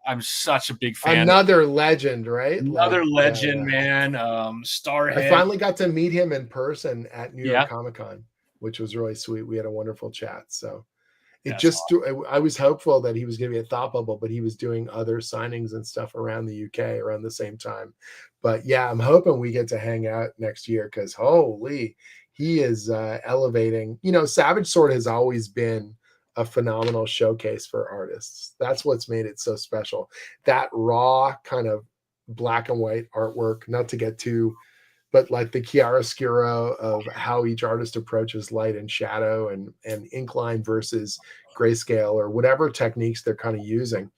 S1: I'm such a big fan.
S2: Another legend, right?
S1: Another legend, man. Starhead.
S2: I finally got to meet him in person at New York Comic-Con, which was really sweet. We had a wonderful chat. So I was hopeful that he was going to be at Thought Bubble, but he was doing other signings and stuff around the UK around the same time. But yeah, I'm hoping we get to hang out next year because holy, he is elevating. Savage Sword has always been a phenomenal showcase for artists. That's what's made it so special. That raw kind of black and white artwork, not to get too, but like the chiaroscuro of how each artist approaches light and shadow and incline versus grayscale or whatever techniques they're kind of using.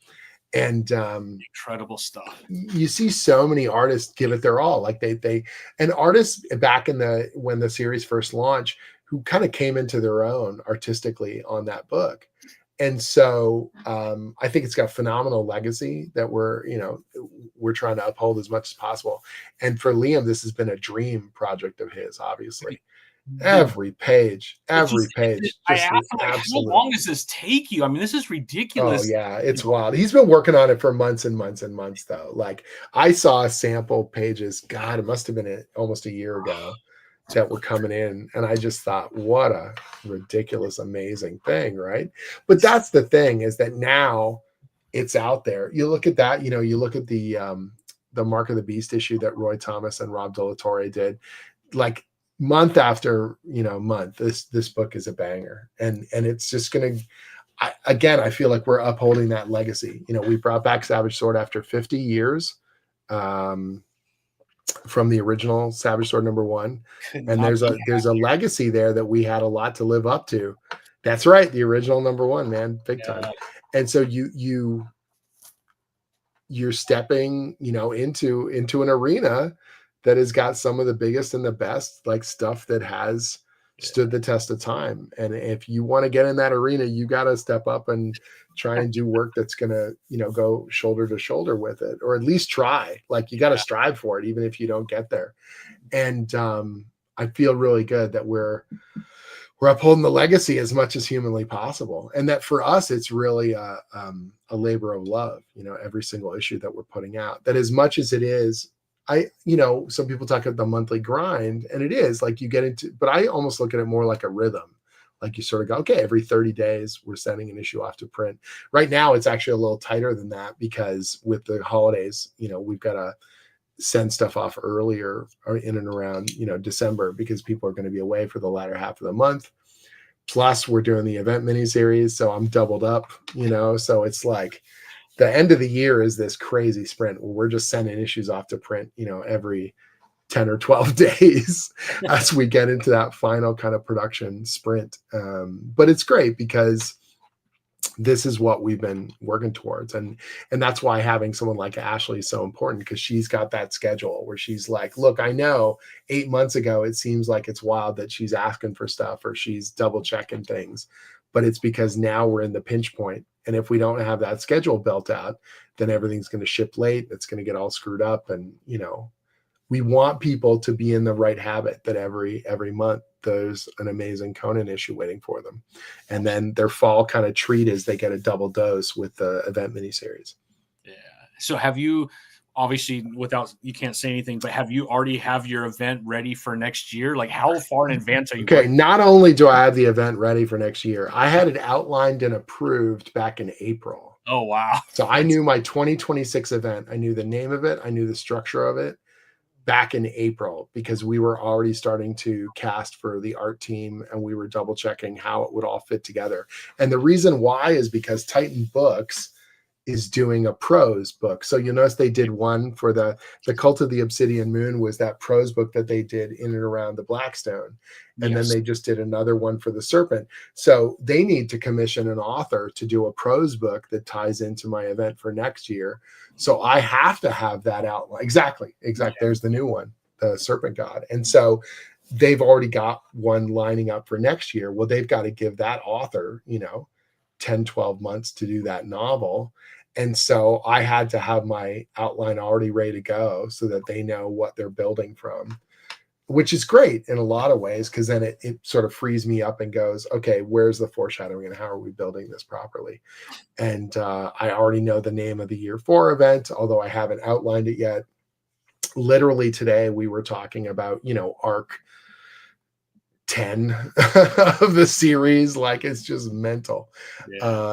S2: And
S1: incredible stuff.
S2: You see so many artists give it their all. Like and artists back when the series first launched, who kind of came into their own artistically on that book. And so I think it's got phenomenal legacy that we're trying to uphold as much as possible. And for Liam, this has been a dream project of his, obviously. Every page.
S1: I asked him, how long does this take you? I mean, this is ridiculous.
S2: Oh yeah, it's wild. He's been working on it for months and months and months, though. Like I saw sample pages, God, it must have been almost a year ago, that were coming in, and I just thought, what a ridiculous, amazing thing, right? But that's the thing, is that now it's out there. You look at that, you look at the Mark of the Beast issue that Roy Thomas and Rob De La Torre did, like month after month, this book is a banger, and it's just gonna. I feel like we're upholding that legacy. We brought back Savage Sword after 50 years. From the original Savage Sword #1, and there's a legacy there that we had a lot to live up to. That's right, the original #1, man, big time. And so you're stepping, into an arena that has got some of the biggest and the best like stuff that has stood the test of time. And if you want to get in that arena, you got to step up and try and do work that's going to, go shoulder to shoulder with it, or at least try. Like you got to strive for it, even if you don't get there. And I feel really good that we're upholding the legacy as much as humanly possible. And that for us, it's really a labor of love, every single issue that we're putting out, that as much as it is some people talk about the monthly grind, and it is like you get into, but I almost look at it more like a rhythm. Like you sort of go, okay, every 30 days, we're sending an issue off to print. Right now, it's actually a little tighter than that because with the holidays, we've got to send stuff off earlier or in and around, December, because people are going to be away for the latter half of the month. Plus, we're doing the event miniseries, so I'm doubled up, so it's like the end of the year is this crazy sprint where we're just sending issues off to print, every 10 or 12 days as we get into that final kind of production sprint. But it's great because this is what we've been working towards. And that's why having someone like Ashley is so important, because she's got that schedule where she's like, look, I know 8 months ago, it seems like it's wild that she's asking for stuff or she's double checking things, but it's because now we're in the pinch point. And if we don't have that schedule built out, then everything's going to ship late. It's going to get all screwed up. And, we want people to be in the right habit that every month there's an amazing Conan issue waiting for them. And then their fall kind of treat is they get a double dose with the event miniseries.
S1: Yeah. So have you, obviously you can't say anything, but have you already have your event ready for next year? Like how far in advance are you?
S2: Okay. Not only do I have the event ready for next year, I had it outlined and approved back in April.
S1: Oh, wow.
S2: So I knew my 2026 event. I knew the name of it. I knew the structure of it back in April, because we were already starting to cast for the art team and we were double checking how it would all fit together. And the reason why is because Titan Books is doing a prose book. So you notice they did one for the Cult of the Obsidian Moon, was that prose book that they did in and around the Blackstone. And then they just did another one for the Serpent. So they need to commission an author to do a prose book that ties into my event for next year. So I have to have that out. Exactly. Yeah. There's the new one, the Serpent God. And so they've already got one lining up for next year. Well, they've got to give that author, 10, 12 months to do that novel. And so I had to have my outline already ready to go so that they know what they're building from, which is great in a lot of ways, because then it sort of frees me up and goes, okay, where's the foreshadowing and how are we building this properly? And I already know the name of the year 4 event, although I haven't outlined it yet. Literally today we were talking about, arc 10 of the series. Like it's just mental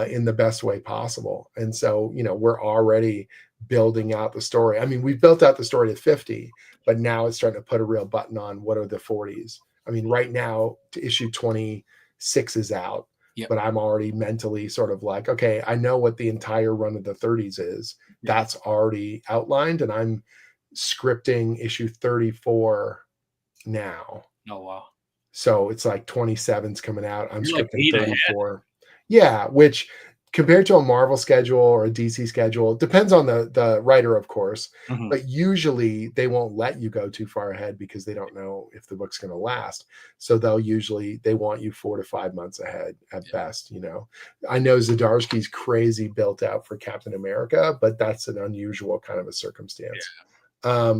S2: in the best way possible. And so, we're already building out the story. I mean, we've built out the story to 50, but now it's starting to put a real button on what are the 40s. I mean, right now issue 26 is out, but I'm already mentally sort of like, okay, I know what the entire run of the 30s is. That's already outlined, and I'm scripting issue 34 now.
S1: Oh, wow.
S2: So it's like 27's coming out. I'm scripting 34. Yeah, which compared to a Marvel schedule or a DC schedule, it depends on the writer, of course. Mm-hmm. But usually they won't let you go too far ahead because they don't know if the book's going to last. So they want you 4 to 5 months ahead at best. I know Zdarsky's crazy built out for Captain America, but that's an unusual kind of a circumstance. Yeah.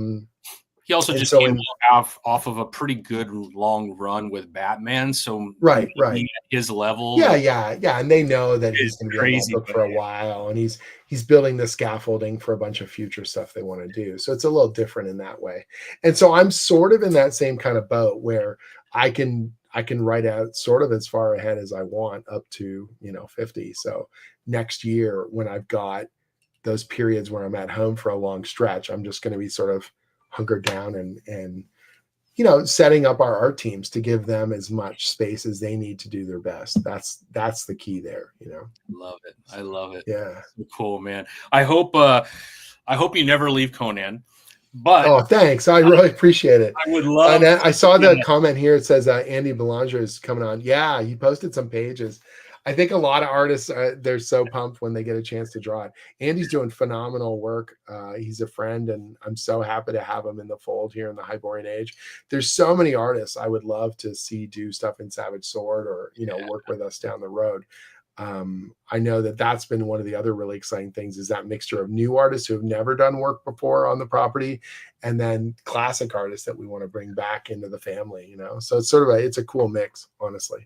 S1: He also just came off of a pretty good long run with Batman. So
S2: right.
S1: At his level.
S2: Yeah. And they know that he's going to be on that book for a while, and he's building the scaffolding for a bunch of future stuff they want to do. So it's a little different in that way. And so I'm sort of in that same kind of boat where I can write out sort of as far ahead as I want up to, 50. So next year, when I've got those periods where I'm at home for a long stretch, I'm just going to be sort of hunkered down and setting up our art teams to give them as much space as they need to do their best. That's the key there.
S1: Love it. I love it.
S2: Yeah.
S1: So cool, man. I hope you never leave Conan. But
S2: thanks. I really appreciate it.
S1: I would love.
S2: And I saw the comment here. It says Andy Belanger is coming on. Yeah, he posted some pages. I think a lot of artists, they're so pumped when they get a chance to draw it. Andy's doing phenomenal work. He's a friend, and I'm so happy to have him in the fold here in the Hyborian Age. There's so many artists I would love to see do stuff in Savage Sword or, work with us down the road. I know that's been one of the other really exciting things is that mixture of new artists who have never done work before on the property, and then classic artists that we want to bring back into the family, So it's sort of it's a cool mix, honestly.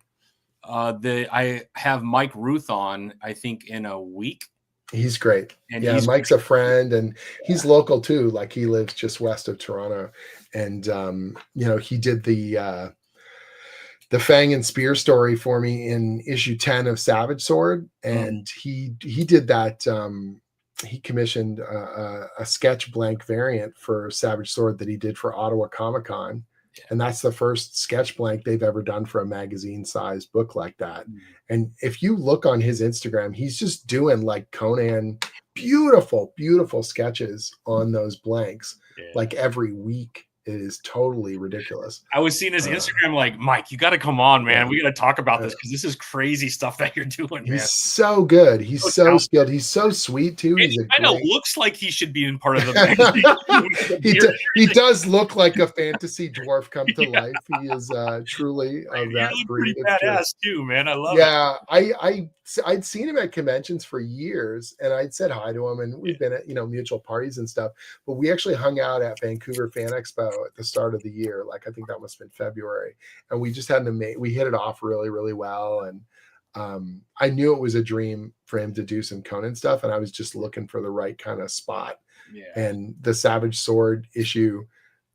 S1: I have Mike Ruth on, I think, in a week.
S2: He's great.
S1: And
S2: Yeah,
S1: he's
S2: Mike's a friend, and
S1: yeah.
S2: he's local too. Like he lives just west of Toronto, and he did the Fang and Spear story for me in issue 10 of Savage Sword, and he did that. He commissioned a sketch blank variant for Savage Sword that he did for Ottawa Comic Con. And that's the first sketch blank they've ever done for a magazine sized book like that. And if you look on his Instagram, he's just doing like Conan, beautiful, beautiful sketches on those blanks, like every week. It is totally ridiculous.
S1: I was seeing his Instagram like, Mike, you got to come on, man. We got to talk about this because this is crazy stuff that you're doing, man.
S2: He's so good. He's so skilled. He's so sweet too.
S1: He kind of looks like he should be in part of the
S2: he does look like a fantasy dwarf come to life. He is truly of that breed.
S1: Pretty badass too, man. I love
S2: it. I'd seen him at conventions for years, and I'd said hi to him, and we've been at mutual parties and stuff. But we actually hung out at Vancouver Fan Expo at the start of the year. Like I think that must have been February, and we just had we hit it off really, really well. And I knew it was a dream for him to do some Conan stuff, and I was just looking for the right kind of spot. And the Savage Sword issue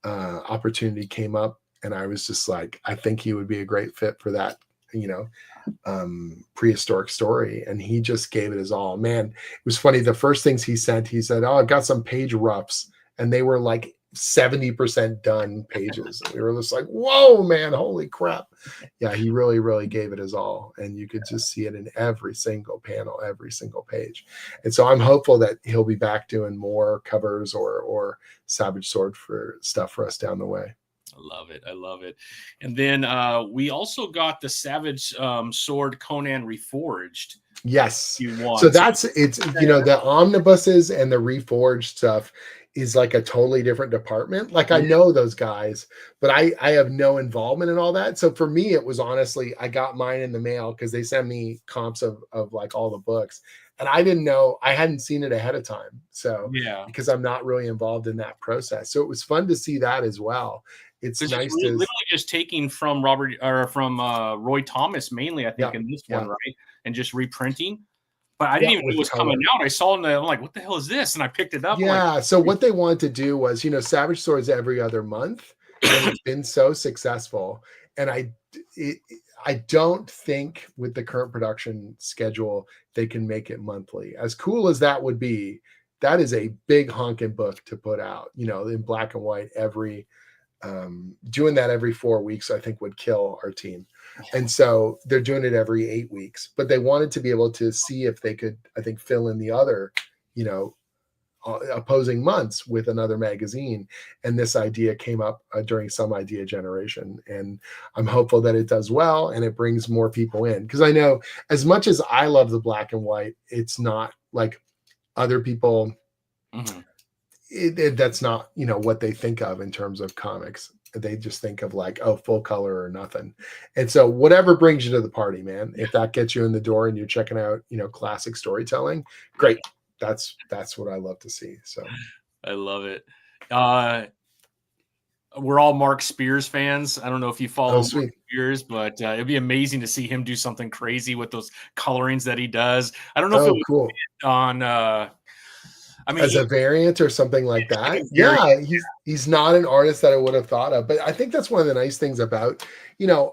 S2: opportunity came up, and I was just like, I think he would be a great fit for that, prehistoric story. And he just gave it his all. Man, it was funny. The first things he sent, he said, "Oh, I've got some page roughs," and they were like 70% done pages. And we were just like, whoa, man, holy crap. Yeah, he really, really gave it his all. And you could just see it in every single panel, every single page. And so I'm hopeful that he'll be back doing more covers or Savage Sword for stuff for us down the way.
S1: I love it. I love it. And then we also got the Savage Sword Conan Reforged.
S2: Yes. So it's the omnibuses and the Reforged stuff is like a totally different department. Like I know those guys, but I have no involvement in all that. So for me, it was honestly, I got mine in the mail because they sent me comps of like all the books. And I didn't know, I hadn't seen it ahead of time. So because I'm not really involved in that process. So it was fun to see that as well. It's nice to
S1: literally just taking from Roy Thomas mainly, I think, in this one, right? And just reprinting. But I didn't even know it was coming out. I saw it, I'm like, what the hell is this? And I picked it up.
S2: Yeah. So what they wanted to do was, Savage Swords every other month. And it's been so successful. And I don't think with the current production schedule, they can make it monthly. As cool as that would be, that is a big honking book to put out, in black and white doing that every 4 weeks, I think would kill our team. And so they're doing it every 8 weeks, but they wanted to be able to see if they could, I think, fill in the other, opposing months with another magazine. And this idea came up during some idea generation. And I'm hopeful that it does well and it brings more people in. Because I know as much as I love the black and white, it's not like other people. That's not what they think of in terms of comics. They just think of like, oh, full color or nothing. And so whatever brings you to the party, man, if that gets you in the door and you're checking out classic storytelling, great. That's what I love to see. So
S1: I love it. We're all Mark Spears fans. I don't know if you follow Mark Spears, but it'd be amazing to see him do something crazy with those colorings that he does. I don't know if it was
S2: cool
S1: on
S2: as a variant or something like that. Yeah, he's not an artist that I would have thought of, but I think that's one of the nice things about,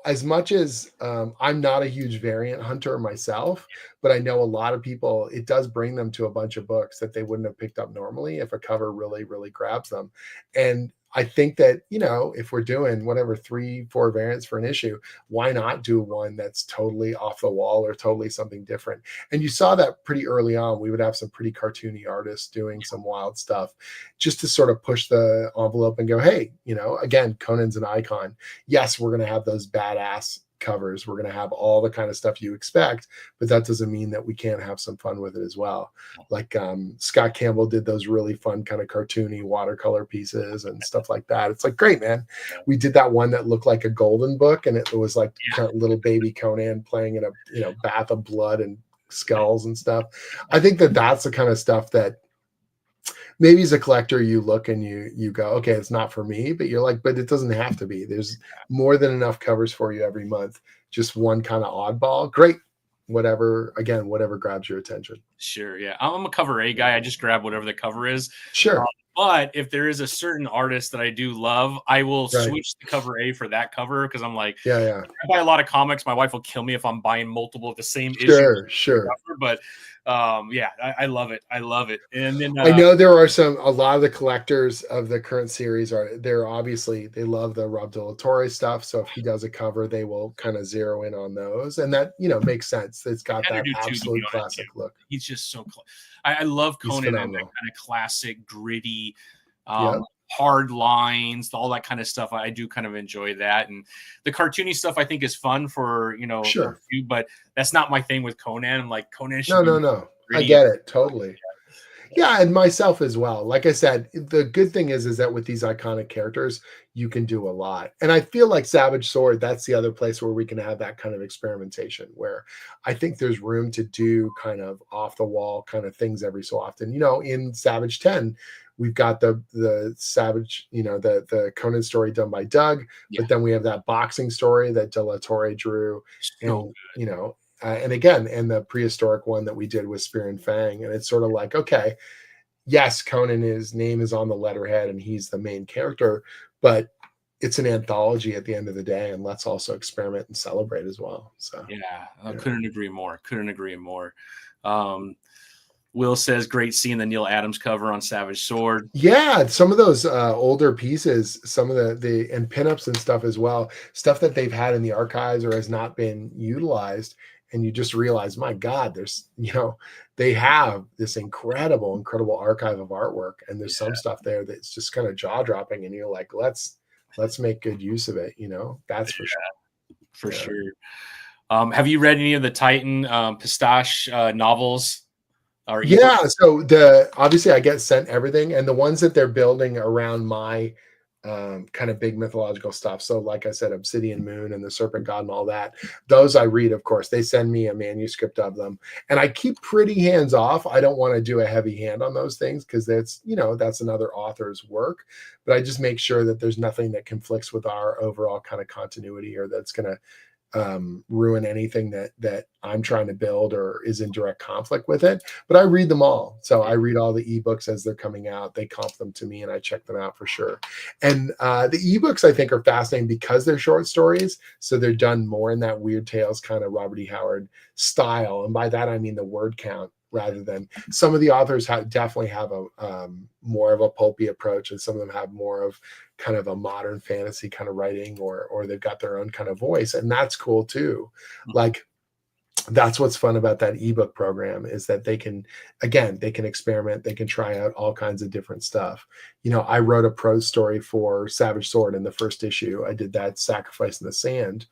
S2: as much as I'm not a huge variant hunter myself, but I know a lot of people, it does bring them to a bunch of books that they wouldn't have picked up normally if a cover really, really grabs them. And I think that, if we're doing whatever 3-4 variants for an issue, why not do one that's totally off the wall or totally something different? And you saw that pretty early on. We would have some pretty cartoony artists doing some wild stuff just to sort of push the envelope and go, hey, again, Conan's an icon. Yes, we're going to have those badass covers. We're going to have all the kind of stuff you expect, but that doesn't mean that we can't have some fun with it as well. Like Scott Campbell did those really fun kind of cartoony watercolor pieces and stuff like that. It's like, great, man. We did that one that looked like a golden book, and it was like kind of little baby Conan playing in a bath of blood and skulls and stuff. I think that that's the kind of stuff that maybe as a collector, you look and you go, okay, it's not for me, but you're like, but it doesn't have to be. There's more than enough covers for you every month. Just one kind of oddball. Great. whatever grabs your attention.
S1: Sure. Yeah. I'm a cover A guy. I just grab whatever the cover is.
S2: Sure.
S1: But if there is a certain artist that I do love, I will
S2: Right.
S1: switch the cover A for that cover, because I'm like,
S2: Yeah.
S1: I buy a lot of comics. My wife will kill me if I'm buying multiple of the same issue.
S2: Sure.
S1: Cover, but yeah, I love it. I love it. And then
S2: I know there are a lot of the collectors of the current series they're obviously, they love the Rob de la Torre stuff. So if he does a cover, they will kind of zero in on those, and that makes sense. It's got that absolute classic look.
S1: He's just so close. I love Conan and that kind of classic, gritty, hard lines, all that kind of stuff. I do kind of enjoy that, and the cartoony stuff I think is fun for
S2: sure.
S1: But that's not my thing with Conan. I'm like, Conan
S2: should no. I get it totally. Yeah, and myself as well. Like I said, the good thing is that with these iconic characters, you can do a lot. And I feel like Savage Sword, that's the other place where we can have that kind of experimentation, where I think there's room to do kind of off the wall kind of things every so often. In Savage 10, we've got the Savage, the Conan story done by Doug, but then we have that boxing story that De La Torre drew, and and again, and the prehistoric one that we did with Spear and Fang. And it's sort of like, okay, yes, Conan, his name is on the letterhead and he's the main character, but it's an anthology at the end of the day, and let's also experiment and celebrate as well. So
S1: I couldn't agree more. Will says, great seeing the Neil Adams cover on Savage Sword.
S2: Yeah, some of those older pieces, some of the and pinups and stuff as well, stuff that they've had in the archives or has not been utilized. And you just realize, my God, there's, they have this incredible archive of artwork. And there's some stuff there that's just kind of jaw dropping. And you're like, let's make good use of it. That's for sure.
S1: For sure. Have you read any of the Titan Pistache novels?
S2: So obviously I get sent everything, and the ones that they're building around my kind of big mythological stuff. So like I said, Obsidian Moon and the Serpent God and all that, those I read, of course. They send me a manuscript of them, and I keep pretty hands off. I don't want to do a heavy hand on those things because that's another author's work, but I just make sure that there's nothing that conflicts with our overall kind of continuity, or that's going to ruin anything that I'm trying to build or is in direct conflict with it. But I read them all. So I read all the ebooks as they're coming out. They comp them to me and I check them out for sure. And the ebooks I think are fascinating because they're short stories. So they're done more in that Weird Tales kind of Robert E. Howard style. And by that, I mean the word count, rather than some of the authors definitely have a more of a pulpy approach, and some of them have more of kind of a modern fantasy kind of writing, or they've got their own kind of voice, and that's cool too. Like, that's what's fun about that ebook program, is that they can experiment, they can try out all kinds of different stuff. I wrote a prose story for Savage Sword in the first issue. I did that, Sacrifice in the Sand,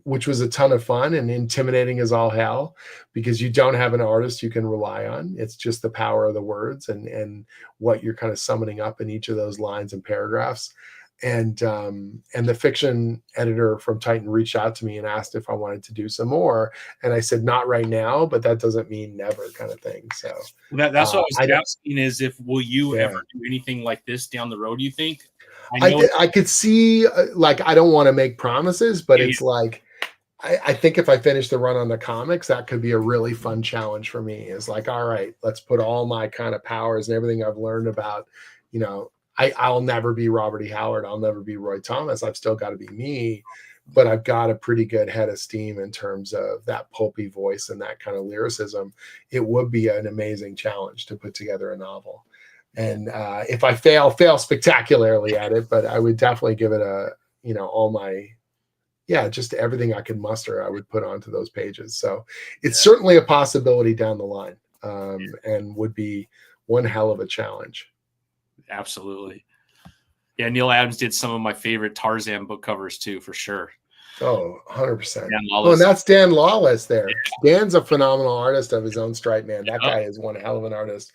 S2: which was a ton of fun and intimidating as all hell, because you don't have an artist you can rely on. It's just the power of the words and what you're kind of summoning up in each of those lines and paragraphs. And the fiction editor from Titan reached out to me and asked if I wanted to do some more. And I said, not right now, but that doesn't mean never, kind of thing. So
S1: that's what I was asking, is will you ever do anything like this down the road, you think?
S2: I could see, like, I don't want to make promises, but it's like, I think if I finish the run on the comics, that could be a really fun challenge for me. Is like, all right, let's put all my kind of powers and everything I've learned about, I'll never be Robert E. Howard. I'll never be Roy Thomas. I've still got to be me, but I've got a pretty good head of steam in terms of that pulpy voice and that kind of lyricism. It would be an amazing challenge to put together a novel. And if I fail spectacularly at it, but I would definitely give it all my, just everything I could muster, I would put onto those pages. So it's certainly a possibility down the line, and would be one hell of a challenge.
S1: Absolutely. Yeah, Neil Adams did some of my favorite Tarzan book covers too, for sure.
S2: Oh, 100%. Oh, and that's Dan Lawless there. Dan's a phenomenal artist of his own stripe, man. That guy is one hell of an artist.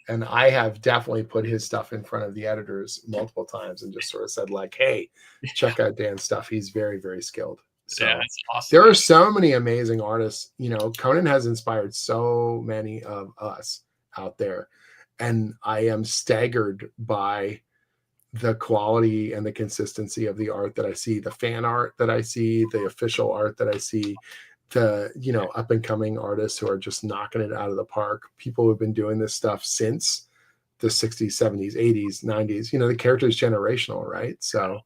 S2: And I have definitely put his stuff in front of the editors multiple times and just sort of said, like, hey, check out Dan's stuff. He's very, very skilled. So
S1: that's awesome.
S2: There are so many amazing artists. Conan has inspired so many of us out there. And I am staggered by the quality and the consistency of the art that I see, the fan art that I see, the official art that I see. the up and coming artists who are just knocking it out of the park. People who've been doing this stuff since the 60s, 70s, 80s, 90s. The character is generational, right? So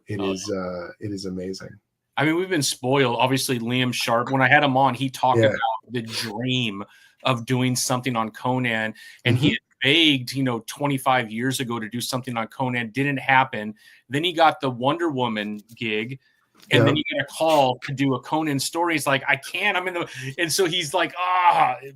S2: it is amazing.
S1: I mean, we've been spoiled. Obviously, Liam Sharp, when I had him on, he talked about the dream of doing something on Conan, and he had begged, 25 years ago to do something on Conan. Didn't happen. Then he got the Wonder Woman gig, and then you get a call to do a Conan story. He's like, I can't. I'm in the, and so he's like,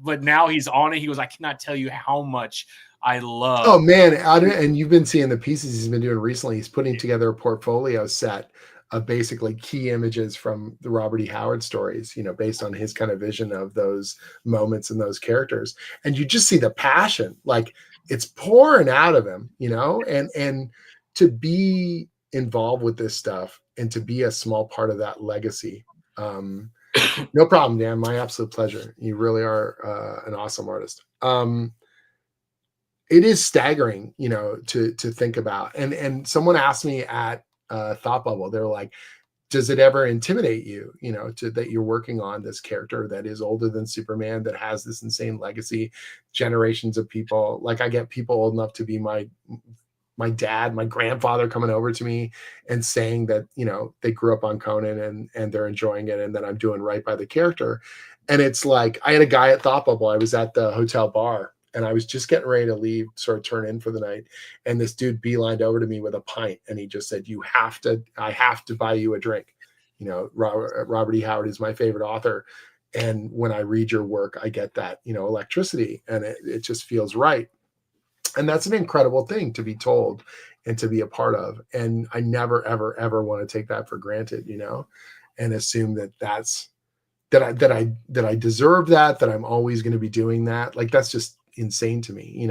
S1: but now he's on it. He goes, I cannot tell you how much I love.
S2: Oh man, and you've been seeing the pieces he's been doing recently. He's putting together a portfolio set of basically key images from the Robert E. Howard stories, based on his kind of vision of those moments and those characters. And you just see the passion, like it's pouring out of him, and to be involved with this stuff and to be a small part of that legacy. No problem, Dan. My absolute pleasure. You really are an awesome artist. It is staggering, to think about. And someone asked me at Thought Bubble, they're like, does it ever intimidate you, that you're working on this character that is older than Superman, that has this insane legacy, generations of people. Like I get people old enough to be my dad, my grandfather coming over to me and saying that, they grew up on Conan and they're enjoying it and that I'm doing right by the character. And it's like, I had a guy at Thought Bubble. I was at the hotel bar and I was just getting ready to leave, sort of turn in for the night. And this dude beelined over to me with a pint. And he just said, I have to buy you a drink. Robert E. Howard is my favorite author. And when I read your work, I get that, electricity, and it just feels right. And that's an incredible thing to be told and to be a part of. And I never, ever, ever want to take that for granted, and assume that I deserve that I'm always going to be doing that. Like, that's just insane to me.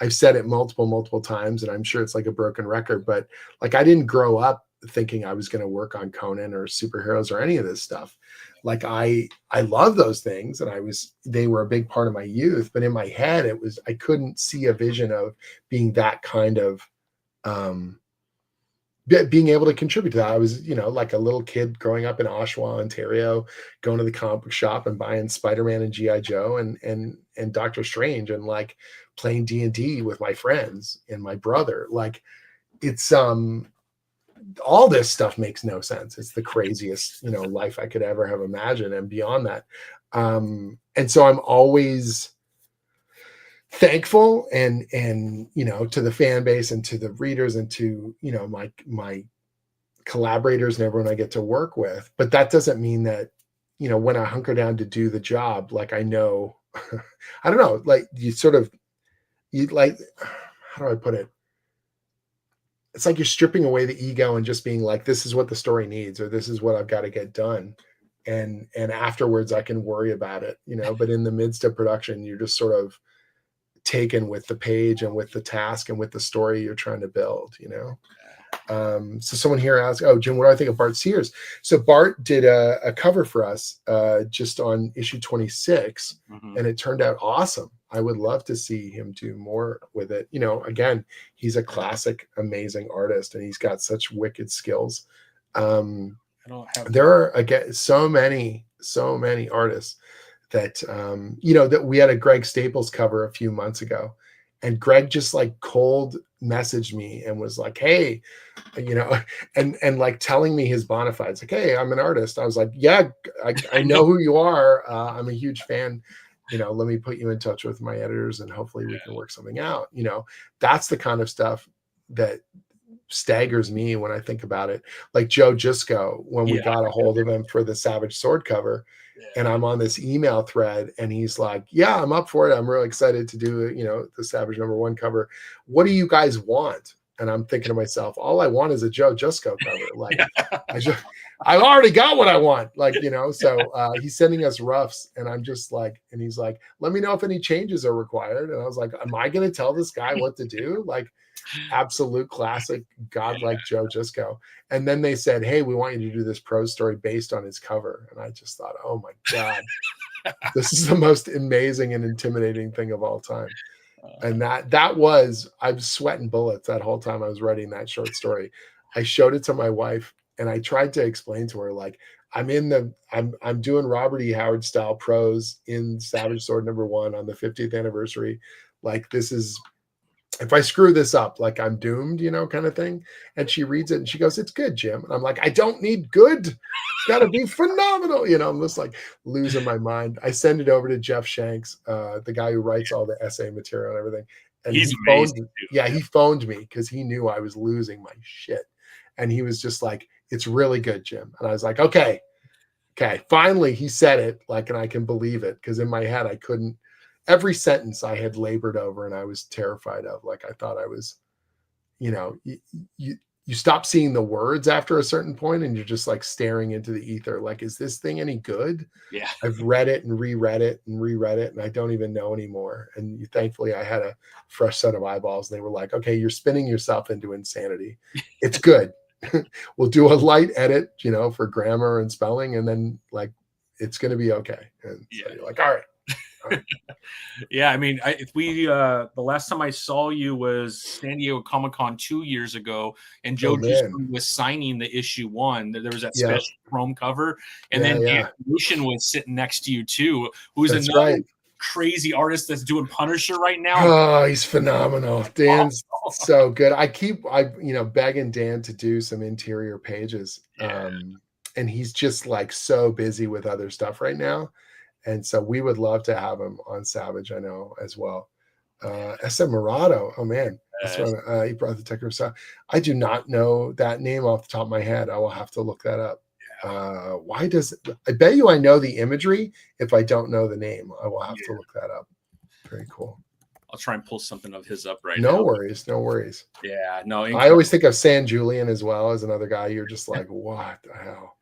S2: I've said it multiple times, and I'm sure it's like a broken record, but like, I didn't grow up thinking I was going to work on Conan or superheroes or any of this stuff. Like I love those things, and they were a big part of my youth, but in my head, I couldn't see a vision of being that kind of, being able to contribute to that. I was, like a little kid growing up in Oshawa, Ontario, going to the comic book shop and buying Spider-Man and G.I. Joe and Doctor Strange, and like playing D&D with my friends and my brother. Like, it's, all this stuff makes no sense. It's the craziest, life I could ever have imagined, and beyond that. And so I'm always thankful and to the fan base and to the readers and to, my collaborators and everyone I get to work with. But that doesn't mean that, when I hunker down to do the job, like I know, I don't know, like how do I put it? It's like you're stripping away the ego and just being like, this is what the story needs, or this is what I've got to get done. And afterwards I can worry about it, but in the midst of production, you're just sort of taken with the page and with the task and with the story you're trying to build, So someone here asked, oh, Jim, what do I think of Bart Sears? So Bart did a cover for us just on issue 26, and it turned out awesome. I would love to see him do more with it. Again, he's a classic, amazing artist, and he's got such wicked skills. There are, again, so many artists that, that we had a Greg Staples cover a few months ago, and Greg just like cold messaged me and was like, hey, and like telling me his bona fides, like, hey, I'm an artist. I was like, yeah, I know who you are. I'm a huge fan. Let me put you in touch with my editors and hopefully we can work something out. That's the kind of stuff that staggers me when I think about it. Like Joe Jusko, when we got a hold of him for the Savage Sword cover, and I'm on this email thread and he's like, yeah, I'm up for it. I'm really excited to do, the Savage #1 cover. What do you guys want? And I'm thinking to myself, all I want is a Joe Jusko cover. Like, I've already got what I want. Like, so he's sending us roughs, and I'm just like, and he's like, let me know if any changes are required. And I was like, am I going to tell this guy what to do? Like, absolute classic, godlike Joe Jusko. And then they said, hey, we want you to do this prose story based on his cover. And I just thought, oh my God, this is the most amazing and intimidating thing of all time. And I was sweating bullets that whole time I was writing that short story. I showed it to my wife And I tried to explain to her, like, I'm doing Robert E. Howard style prose in Savage Sword #1 on the 50th anniversary. Like, this is, if I screw this up, like, I'm doomed, kind of thing. And she reads it and she goes, "It's good, Jim." And I'm like, "I don't need good. It's got to be phenomenal." I'm just like losing my mind. I send it over to Jeff Shanks, the guy who writes all the essay material and everything. And
S1: he's amazing.
S2: he phoned me because he knew I was losing my shit. And he was just like, "It's really good, Jim." And I was like, okay. Finally, he said it, like, and I can believe it, because in my head, I couldn't. Every sentence I had labored over and I was terrified of. Like, I thought I was, you stop seeing the words after a certain point and you're just like staring into the ether. Like, is this thing any good?
S1: Yeah.
S2: I've read it and reread it and I don't even know anymore. And thankfully I had a fresh set of eyeballs and they were like, "Okay, you're spinning yourself into insanity. It's good. We'll do a light edit, for grammar and spelling, and then, like, it's going to be okay." And so you're like, all right.
S1: Yeah, I mean, the last time I saw you was San Diego Comic-Con 2 years ago, and Joe was signing the issue 1. There was that special chrome cover, and then Dan Lucian was sitting next to you too, who's another crazy artist that's doing Punisher right now.
S2: Oh, he's phenomenal. Dan's so good. I begging Dan to do some interior pages. And he's just like so busy with other stuff right now. And so we would love to have him on Savage, I know, as well. SM Murado. Oh, man. He brought the Detective Stuff. I do not know that name off the top of my head. I will have to look that up. Why does it? I bet you I know the imagery. If I don't know the name, I will have to look that up. Very cool.
S1: I'll try and pull something of his up right now.
S2: No worries.
S1: Yeah, no.
S2: I always think of San Julian as well as another guy. You're just like, what the hell?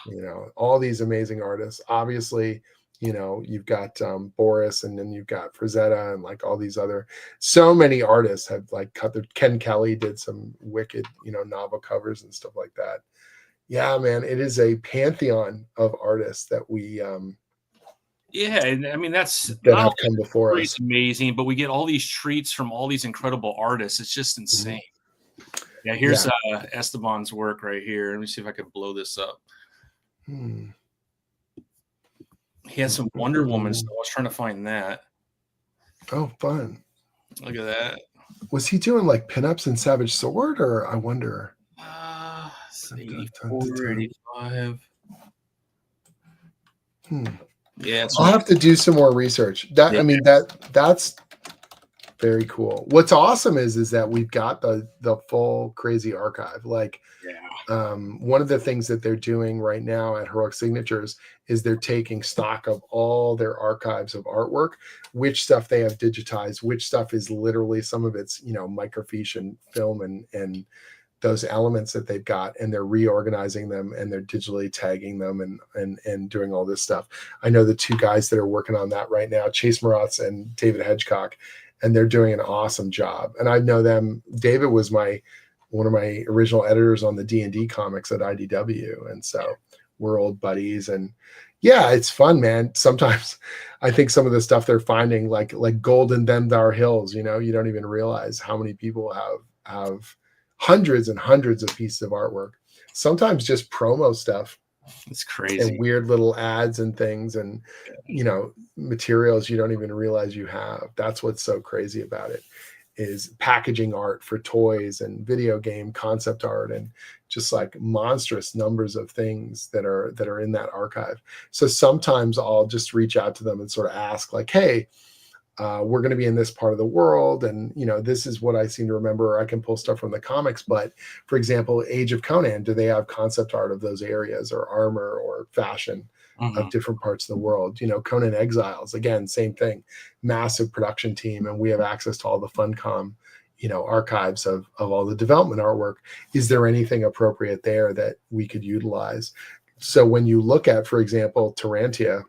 S1: Yeah.
S2: All these amazing artists. Obviously, you've got Boris, and then you've got Frazetta, and like all these other, so many artists have like cut their. Ken Kelly did some wicked, novel covers and stuff like that. Yeah, man, it is a pantheon of artists that we.
S1: Yeah, and I mean that
S2: have come before us.
S1: Amazing, but we get all these treats from all these incredible artists. It's just insane. Mm-hmm. Yeah, here's Esteban's work right here. Let me see if I can blow this up. He had some Wonder Woman stuff. I was trying to find that.
S2: Oh, fun!
S1: Look at that.
S2: Was he doing like pinups in Savage Sword, or I wonder?
S1: 84, 85. Yeah,
S2: I'll have to do some more research. I mean, that's very cool. What's awesome is that we've got the full crazy archive. Like, one of the things that they're doing right now at Heroic Signatures is they're taking stock of all their archives of artwork, which stuff they have digitized, which stuff is literally, some of it's, microfiche and film and those elements that they've got, and they're reorganizing them and they're digitally tagging them and doing all this stuff. I know the two guys that are working on that right now, Chase Maratz and David Hedgecock, and they're doing an awesome job. And I know them. David was one of my original editors on the D&D comics at IDW. And so we're old buddies, and yeah, it's fun, man. Sometimes I think some of the stuff they're finding, like Golden Them Thar Hills, you don't even realize how many people have hundreds and hundreds of pieces of artwork, sometimes just promo stuff.
S1: It's crazy.
S2: And weird little ads and things, and materials you don't even realize you have. That's what's so crazy about it, is packaging art for toys and video game concept art, and just like monstrous numbers of things that are in that archive. So sometimes I'll just reach out to them and sort of ask, like, hey, we're going to be in this part of the world, and this is what I seem to remember. I can pull stuff from the comics, but for example, Age of Conan, do they have concept art of those areas, or armor or fashion of different parts of the world? Conan Exiles, again, same thing, massive production team, and we have access to all the Funcom archives of all the development artwork. Is there anything appropriate there that we could utilize? So when you look at, for example, Tarantia,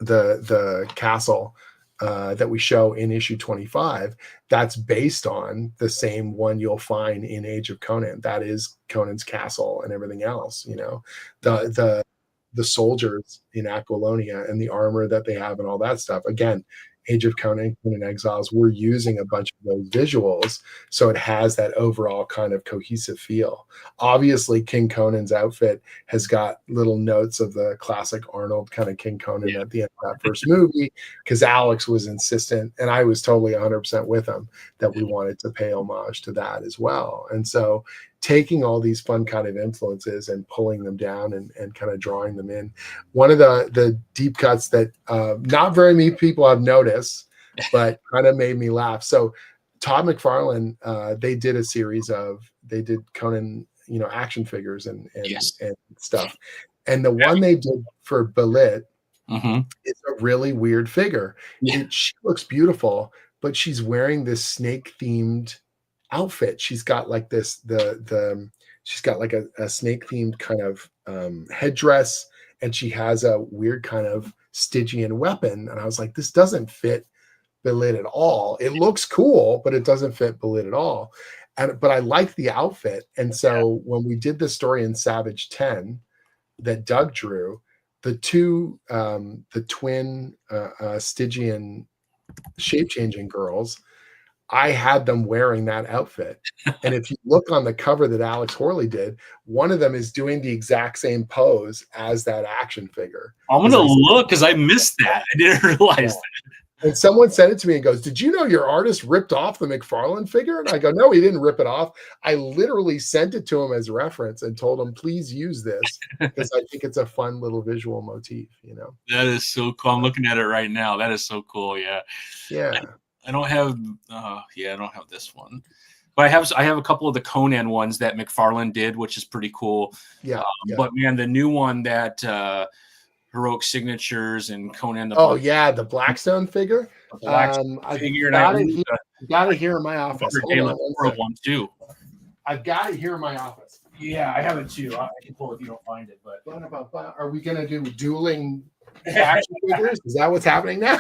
S2: the castle that we show in issue 25, that's based on the same one you'll find in Age of Conan. That is Conan's castle and everything else. The the soldiers in Aquilonia and the armor that they have and all that stuff. Again, Age of Conan, Conan Exiles, we're using a bunch of those visuals, so it has that overall kind of cohesive feel. Obviously, King Conan's outfit has got little notes of the classic Arnold kind of King Conan at the end of that first movie, because Alex was insistent, and I was totally 100% with him, that we wanted to pay homage to that as well. And so taking all these fun kind of influences and pulling them down and kind of drawing them in. One of the deep cuts that not very many people have noticed, but kind of made me laugh. So Todd McFarlane, they did Conan, action figures and stuff. And the one they did for Belit is a really weird figure. She looks beautiful, but she's wearing this snake themed outfit. She's got like this she's got like a snake themed kind of headdress, and she has a weird kind of Stygian weapon. And I was like, this doesn't fit Belit at all. It looks cool, but it doesn't fit Belit at all. But I like the outfit. And so when we did the story in Savage 10 that Doug drew, the twin Stygian shape-changing girls, I had them wearing that outfit. And if you look on the cover that Alex Horley did, one of them is doing the exact same pose as that action figure.
S1: I'm going to look, because I missed that. I didn't realize that.
S2: And someone sent it to me and goes, did you know your artist ripped off the McFarlane figure? And I go, no, he didn't rip it off. I literally sent it to him as reference and told him, please use this, because I think it's a fun little visual motif,
S1: That is so cool. I'm looking at it right now. That is so cool. Yeah.
S2: Yeah.
S1: I don't have I don't have this one. But I have a couple of the Conan ones that McFarlane did, which is pretty cool.
S2: Yeah.
S1: But man, the new one that Heroic Signatures and Conan the
S2: Barbarian. The Blackstone figure.
S1: I've
S2: got it here in my office.
S1: One too.
S2: I've got it here in my office.
S1: Yeah, I have it too. I can pull it if you don't find it. But
S2: are we gonna do dueling action figures? Is that what's happening now?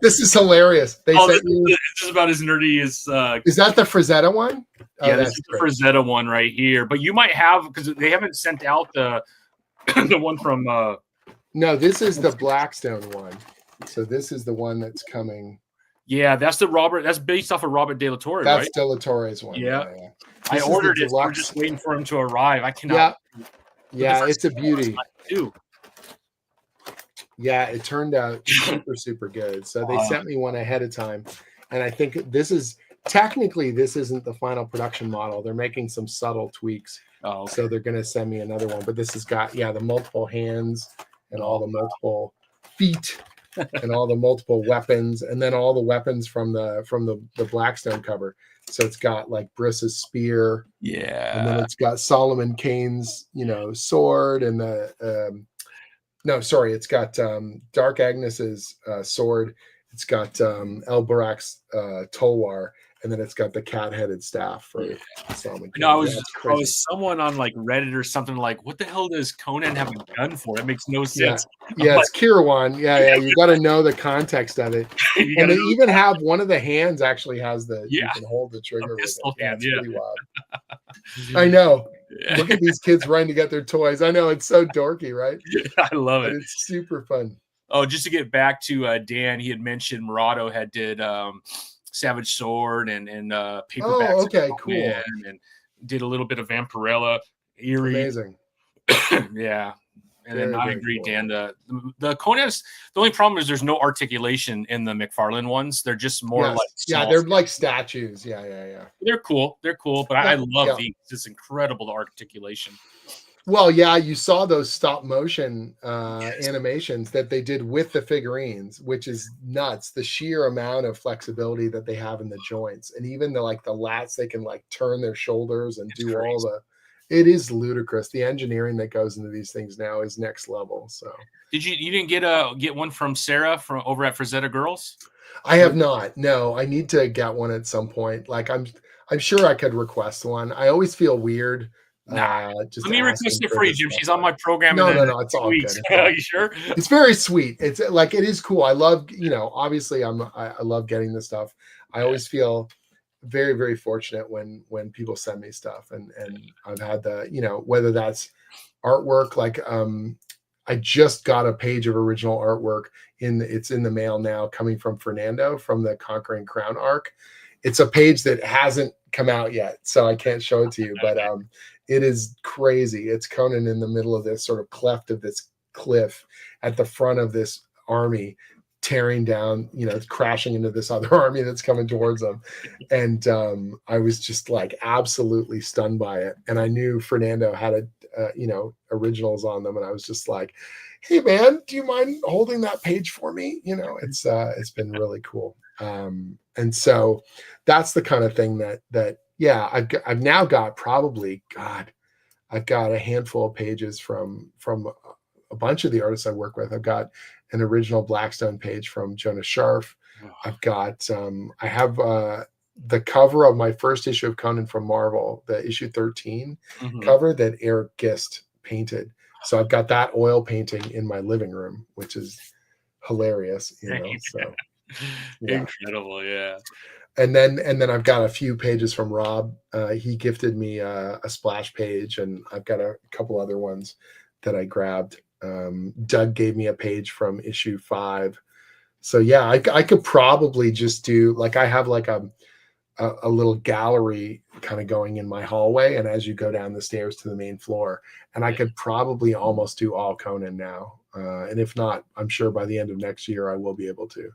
S2: This is hilarious. This
S1: is about as nerdy as.
S2: Is that the Frazetta one?
S1: Yeah, this is the Frazetta one right here. But you might have, because they haven't sent out the the one from.
S2: No, this is the Blackstone one. So this is the one that's coming.
S1: Yeah, that's That's based off of Robert De La Torre.
S2: That's De La Torre's one.
S1: Yeah. I ordered it. We're just waiting for him to arrive. I cannot.
S2: Yeah, it's a beauty.
S1: Too.
S2: Yeah, it turned out super, super good. So they sent me one ahead of time. And I think this isn't the final production model. They're making some subtle tweaks.
S1: Oh, okay.
S2: So they're going to send me another one. But this has got, the multiple hands and all the multiple feet and all the multiple weapons. And then all the weapons from the Blackstone cover. So it's got like Briss's spear.
S1: Yeah.
S2: And then it's got Solomon Kane's, sword and it's got Dark Agnes's sword. It's got Elbarak's Tolwar, and then it's got the cat-headed staff for Solomon Kane.
S1: I was someone on like Reddit or something like, what the hell does Conan have a gun for? It makes no sense.
S2: Yeah, it's Kirawan. Yeah. You got to know the context of it. And they even have one of the hands actually has you can hold the trigger.
S1: Pistol hand,
S2: pretty wild. I know. Look at these kids running to get their toys. I know, it's so dorky, right?
S1: I love it.
S2: It's super fun.
S1: Oh, just to get back to Dan, he had mentioned Murado did Savage Sword and paperbacks.
S2: Oh, okay, cool.
S1: And did a little bit of Vampirella, Eerie.
S2: Amazing.
S1: Yeah. And then I agree, cool. Dan. The Conan's, the only problem is there's no articulation in the McFarlane ones. They're just more like
S2: they're like statues. Yeah.
S1: They're cool. But I love these. It's incredible, the articulation.
S2: Well, you saw those stop motion animations that they did with the figurines, which is nuts. The sheer amount of flexibility that they have in the joints, and even the lats, they can like turn their shoulders and do crazy. All the. It is ludicrous. The engineering that goes into these things now is next level. So, you
S1: didn't get one from Sarah from over at Frazetta Girls?
S2: I have not. No, I need to get one at some point. Like I'm sure I could request one. I always feel weird.
S1: Let me request it for you, Jim. She's on my program.
S2: No, it's all good.
S1: Are you sure?
S2: It's very sweet. It's like, it is cool. I love, obviously I love getting this stuff. I always feel very, very fortunate when people send me stuff, and I've had the, whether that's artwork. Like I just got a page of original artwork it's in the mail now, coming from Fernando from the Conquering Crown arc. It's a page that hasn't come out yet, so I can't show it to you, but it is crazy. It's Conan in the middle of this sort of cleft of this cliff at the front of this army, tearing down, crashing into this other army that's coming towards them. And I was just like absolutely stunned by it. And I knew Fernando had originals on them. And I was just like, hey man, do you mind holding that page for me? It's been really cool. And so that's the kind of thing that I've now got probably, I've got a handful of pages from a bunch of the artists I work with. I've got an original Blackstone page from Jonas Scharf. I've got, I have the cover of my first issue of Conan from Marvel, the issue 13 cover that Eric Gist painted. So I've got that oil painting in my living room, which is hilarious, so. Yeah.
S1: Incredible, yeah.
S2: And then I've got a few pages from Rob. He gifted me a splash page, and I've got a couple other ones that I grabbed. Doug gave me a page from issue 5. So yeah, I could probably just do, like, I have like a little gallery kind of going in my hallway, and as you go down the stairs to the main floor, and I could probably almost do all Conan now. And if not, I'm sure by the end of next year I will be able to.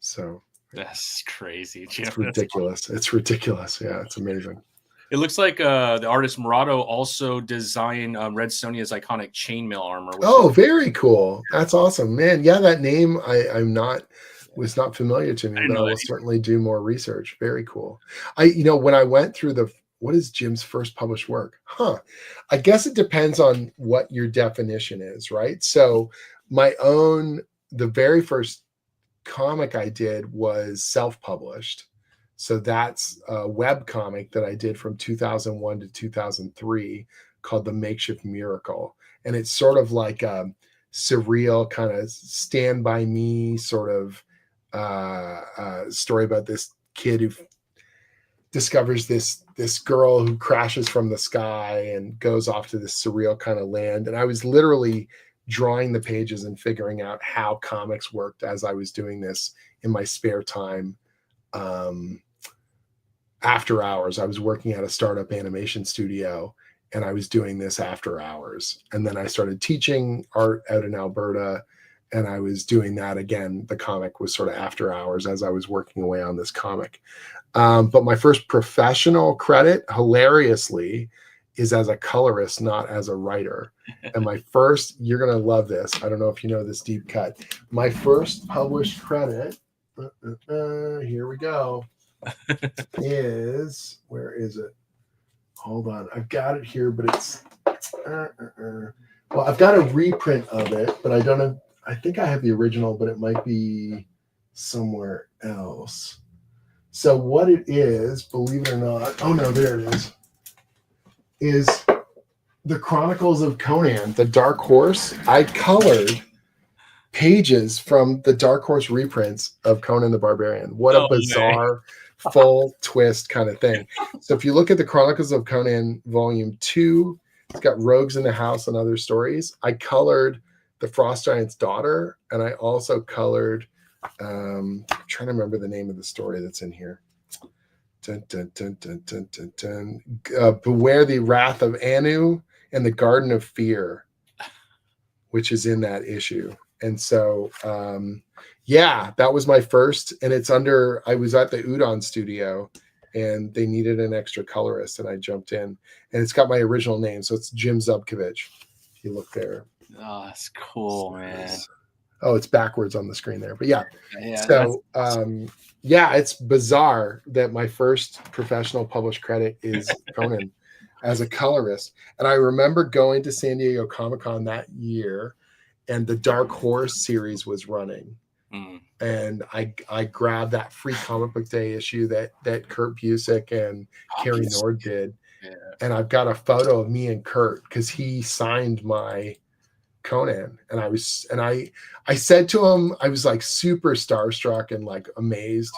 S2: So
S1: that's crazy, Jim.
S2: It's ridiculous. It's ridiculous. Yeah, it's amazing.
S1: It looks like the artist Murado also designed Red Sonja's iconic chainmail armor.
S2: Very cool. That's awesome, man. Yeah, that name was not familiar to me, but I will certainly do more research. Very cool. When I went through what is Jim's first published work? I guess it depends on what your definition is, right? So the very first comic I did was self-published. So that's a web comic that I did from 2001 to 2003 called The Makeshift Miracle. And it's sort of like a surreal kind of Stand By Me sort of story about this kid who discovers this girl who crashes from the sky and goes off to this surreal kind of land. And I was literally drawing the pages and figuring out how comics worked as I was doing this in my spare time. After hours, I was working at a startup animation studio, and I was doing this after hours. And then I started teaching art out in Alberta, and I was doing that again. The comic was sort of after hours as I was working away on this comic. But my first professional credit, hilariously, is as a colorist, not as a writer. And my first, you're going to love this. I don't know if you know this deep cut. My first published credit, here we go, where is it? Hold on. I've got it here, but it's, well, I've got a reprint of it, but I don't know. I think I have the original, but it might be somewhere else. So what it is, believe it or not, oh no, there it is the Chronicles of Conan, the Dark Horse. I colored pages from the Dark Horse reprints of Conan the Barbarian. What a bizarre full twist kind of thing. So if you look at the Chronicles of Conan volume 2, it's got Rogues in the House and Other Stories. I colored the Frost Giant's daughter, and I also colored I'm trying to remember the name of the story that's in here. Beware the Wrath of Anu and the Garden of Fear, which is in that issue. And so that was my first, and I was at the Udon studio, and they needed an extra colorist, and I jumped in, and it's got my original name, so it's Jim Zubkovich. If you look there.
S1: Oh, that's cool, man.
S2: Oh, it's backwards on the screen there, but yeah. So it's bizarre that my first professional published credit is Conan as a colorist. And I remember going to San Diego Comic-Con that year, and the Dark Horse series was running. And I grabbed that free comic book day issue that Kurt Busiek and Carrie Nord did. Yeah. And I've got a photo of me and Kurt because he signed my Conan. And I said to him, I was like super starstruck and like amazed.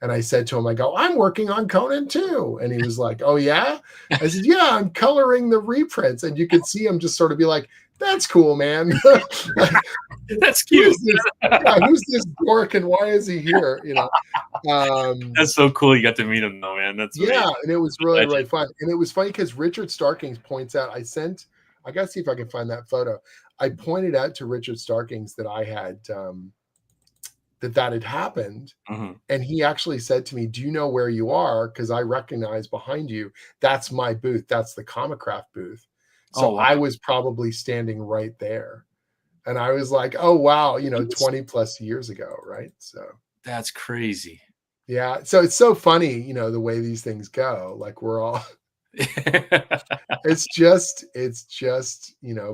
S2: And I said to him, I go, I'm working on Conan too. And he was like, oh yeah? I said, yeah, I'm coloring the reprints. And you could see him just sort of be like, that's cool, man.
S1: That's cute.
S2: Who's this dork and why is he here? You know,
S1: that's so cool. You got to meet him though, man. That's amazing.
S2: Yeah, and it was really, really fun. And it was funny because Richard Starkings points out, I gotta see if I can find that photo. I pointed out to Richard Starkings that I had that had happened.
S1: Mm-hmm.
S2: And he actually said to me, do you know where you are? Because I recognize behind you, that's my booth. That's the Comicraft booth. So
S1: wow.
S2: I was probably standing right there. And I was like, oh, wow, 20 plus years ago, right? So
S1: that's crazy.
S2: Yeah. So it's so funny, the way these things go. Like we're all it's just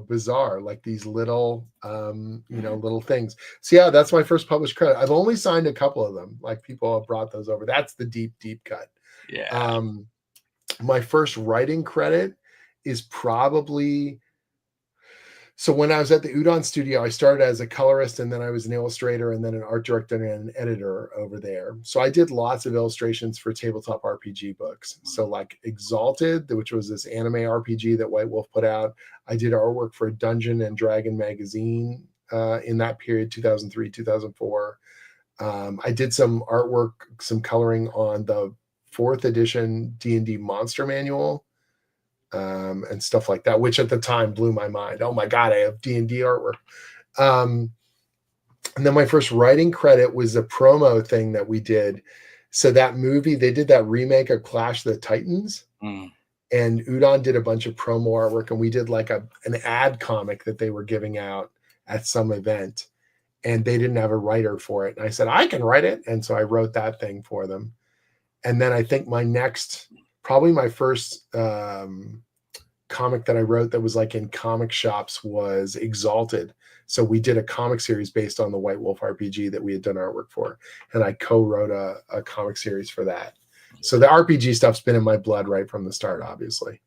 S2: bizarre, like these little little things. So yeah, that's my first published credit. I've only signed a couple of them. Like people have brought those over. That's the deep cut.
S1: Yeah.
S2: My first writing credit is probably, so when I was at the Udon studio, I started as a colorist and then I was an illustrator and then an art director and an editor over there. So I did lots of illustrations for tabletop RPG books. So like Exalted, which was this anime RPG that White Wolf put out. I did artwork for Dungeon and Dragon magazine in that period, 2003, 2004. I did some artwork, some coloring on the 4th edition D&D Monster Manual. And stuff like that, which at the time blew my mind. Oh my God, I have D&D artwork. And then my first writing credit was a promo thing that we did. So that movie, they did that remake of Clash of the Titans. And Udon did a bunch of promo artwork, and we did like an ad comic that they were giving out at some event. And they didn't have a writer for it. And I said, I can write it. And so I wrote that thing for them. And then I think probably my first comic that I wrote that was like in comic shops was Exalted. So we did a comic series based on the White Wolf RPG that we had done artwork for. And I co-wrote a comic series for that. So the RPG stuff's been in my blood right from the start, obviously.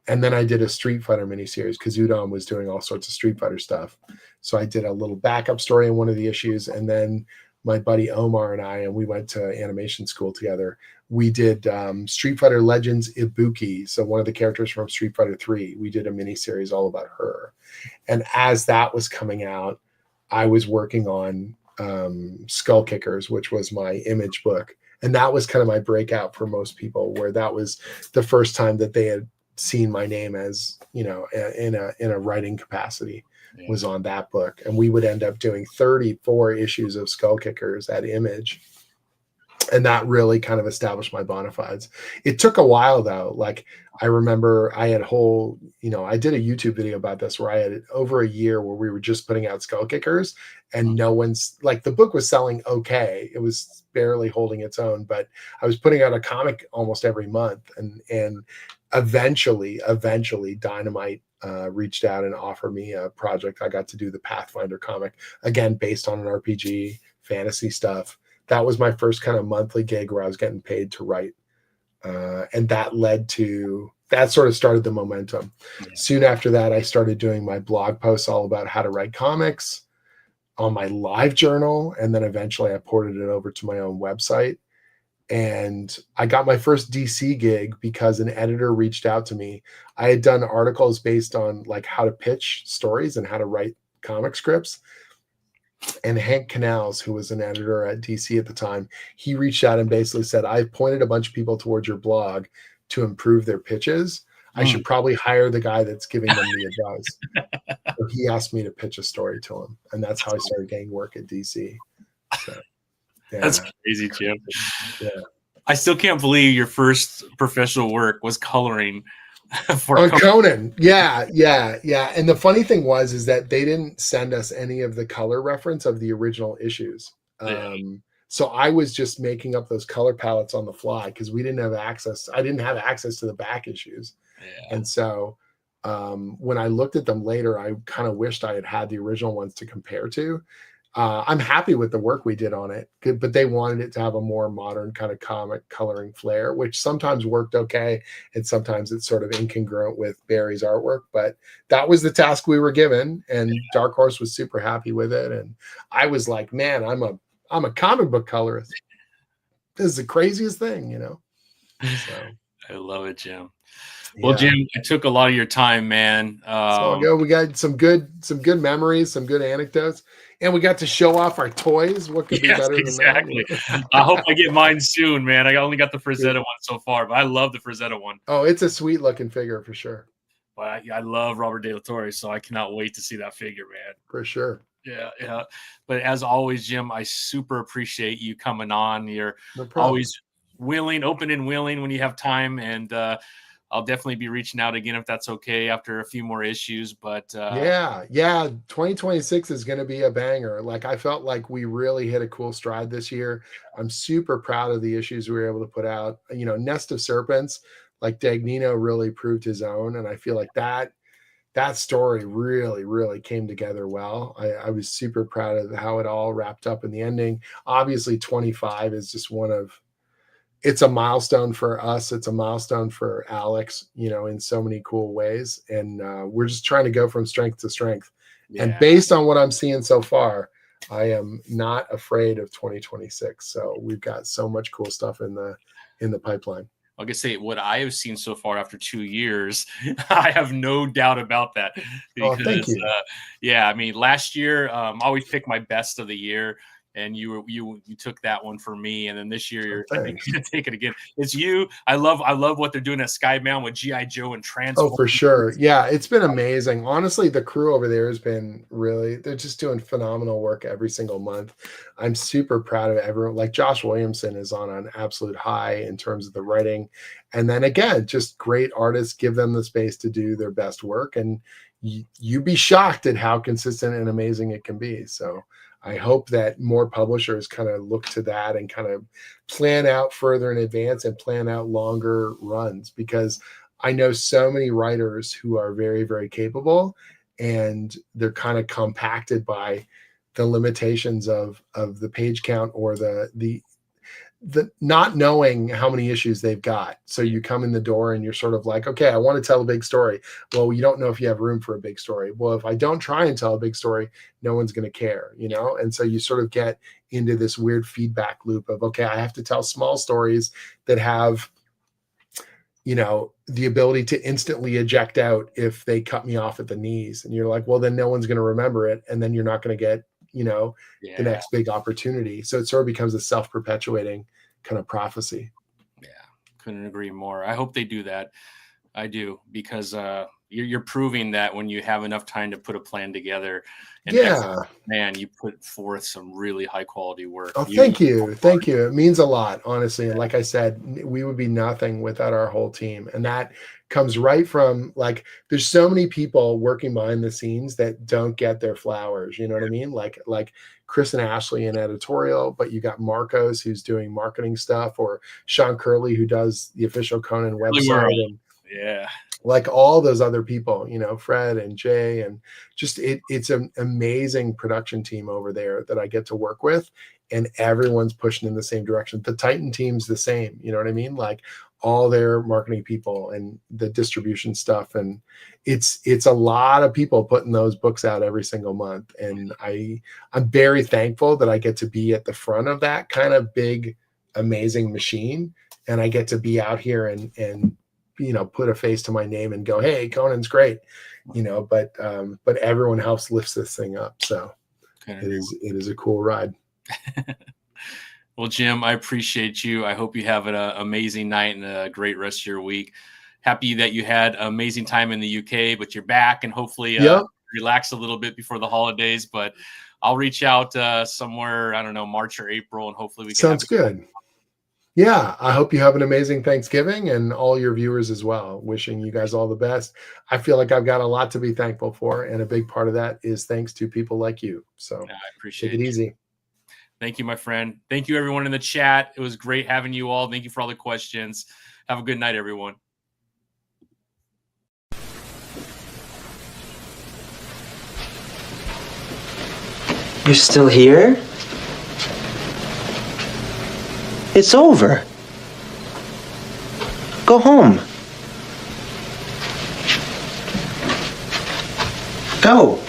S2: And then I did a Street Fighter miniseries because Udon was doing all sorts of Street Fighter stuff. So I did a little backup story in one of the issues. And then my buddy Omar and we went to animation school together. We did Street Fighter Legends Ibuki. So one of the characters from Street Fighter 3, we did a mini series all about her. And as that was coming out, I was working on Skull Kickers, which was my Image book. And that was kind of my breakout for most people, where that was the first time that they had seen my name as, in a writing capacity. Was on that book. And we would end up doing 34 issues of Skull Kickers at Image. And that really kind of established my bona fides. It took a while though. Like I remember I had I did a YouTube video about this where I had over a year where we were just putting out Skull Kickers and no one's like, the book was selling okay. It was barely holding its own, but I was putting out a comic almost every month. And eventually Dynamite reached out and offered me a project. I got to do the Pathfinder comic, again, based on an RPG, fantasy stuff. That was my first kind of monthly gig where I was getting paid to write. And that sort of started the momentum. Yeah. Soon after that, I started doing my blog posts all about how to write comics on my live journal. And then eventually I ported it over to my own website. And I got my first DC gig because an editor reached out to me. I had done articles based on like how to pitch stories and how to write comic scripts. And Hank Canals, who was an editor at DC at the time, he reached out and basically said, I've pointed a bunch of people towards your blog to improve their pitches. I should probably hire the guy that's giving them the advice. So he asked me to pitch a story to him. And that's how I started getting work at DC. So, yeah.
S1: That's crazy, Jim.
S2: Yeah.
S1: I still can't believe your first professional work was coloring
S2: for Conan. Yeah. And the funny thing is that they didn't send us any of the color reference of the original issues. So I was just making up those color palettes on the fly because we didn't have access. I didn't have access to the back issues. Yeah. And so when I looked at them later, I kind of wished I had had the original ones to compare to. I'm happy with the work we did on it, but they wanted it to have a more modern kind of comic coloring flair, which sometimes worked okay. And sometimes it's sort of incongruent with Barry's artwork, but that was the task we were given. And Dark Horse was super happy with it. And I was like, man, I'm a comic book colorist. This is the craziest thing, you know? So
S1: I love it, Jim. Well,
S2: yeah.
S1: Jim, I took a lot of your time, man.
S2: So go. We got some good memories, some good anecdotes, and we got to show off our toys. What could be
S1: Yes,
S2: better than that?
S1: exactly. I hope I get mine soon, man. I only got the Frazetta
S2: Yeah.
S1: one so far, but I love the Frazetta one.
S2: Oh, it's a sweet looking figure for sure.
S1: But I love Robert De La Torre, so I cannot wait to see that figure, man.
S2: For sure.
S1: Yeah, yeah. But as always, Jim, I super appreciate you coming on. You're
S2: No problem.
S1: always willing, open and willing when you have time. And I'll definitely be reaching out again if that's okay after a few more issues. But
S2: yeah, 2026 is going to be a banger. Like I felt like we really hit a cool stride this year. I'm super proud of the issues we were able to put out. You know, Nest of Serpents, like Dagnino really proved his own, and I feel like that story really came together well. I was super proud of how it all wrapped up in the ending. Obviously, 25 is just it's a milestone for us. It's a milestone for Alex, you know, in so many cool ways. And we're just trying to go from strength to strength. Yeah. And based on what I'm seeing so far, I am not afraid of 2026. So we've got so much cool stuff in the pipeline.
S1: I can say what I have seen so far after 2 years, I have no doubt about that. Because,
S2: thank you.
S1: Yeah, I mean, last year, I always pick my best of the year, and you took that one for me, and then this year you're going to take it again. It's you. I love what they're doing at Skybound with G.I. Joe and Transformers.
S2: Oh, for sure. Yeah, it's been amazing. Honestly, the crew over there has been they're just doing phenomenal work every single month. I'm super proud of everyone. Like Josh Williamson is on an absolute high in terms of the writing. And then again, just great artists, give them the space to do their best work. And you'd be shocked at how consistent and amazing it can be. So I hope that more publishers kind of look to that and kind of plan out further in advance and plan out longer runs, because I know so many writers who are very, very capable, and they're kind of compacted by the limitations of the page count or the not knowing how many issues they've got. So you come in the door and you're sort of like, okay, I want to tell a big story. Well, you don't know if you have room for a big story. Well, if I don't try and tell a big story, no one's going to care, you know? And so you sort of get into this weird feedback loop of, okay, I have to tell small stories that have, you know, the ability to instantly eject out if they cut me off at the knees. And you're like, well, then no one's going to remember it. And then you're not going to get, you know, the next big opportunity. So it sort of becomes a self-perpetuating kind of prophecy.
S1: Yeah, couldn't agree more. I hope they do that. I do, because you're proving that when you have enough time to put a plan together, and man, you put forth some really high quality work.
S2: Oh, thank you. It means a lot, honestly. And like I said, we would be nothing without our whole team. And that comes right from, like, there's so many people working behind the scenes that don't get their flowers. You know what I mean? Like Chris and Ashley in editorial, but you got Marcos who's doing marketing stuff, or Sean Curley who does the official Conan website. And like all those other people, you know, Fred and Jay, and just it's an amazing production team over there that I get to work with, and everyone's pushing in the same direction. The Titan team's the same, you know what I mean? Like all their marketing people and the distribution stuff, and it's a lot of people putting those books out every single month. And I'm very thankful that I get to be at the front of that kind of big, amazing machine, and I get to be out here and you know, put a face to my name and go, hey, Conan's great, you know, but everyone helps lifts this thing up. So it is a cool ride.
S1: Well, Jim, I appreciate you. I hope you have an amazing night and a great rest of your week. Happy that you had an amazing time in the UK, but you're back, and hopefully relax a little bit before the holidays. But I'll reach out somewhere, I don't know, March or April, and hopefully we can.
S2: Sounds good. Yeah, I hope you have an amazing Thanksgiving, and all your viewers as well. Wishing you guys all the best. I feel like I've got a lot to be thankful for, and a big part of that is thanks to people like you. So
S1: I appreciate it.
S2: Take it easy.
S1: Thank you, my friend. Thank you, everyone in the chat. It was great having you all. Thank you for all the questions. Have a good night, everyone.
S3: You're still here? It's over. Go home. Go.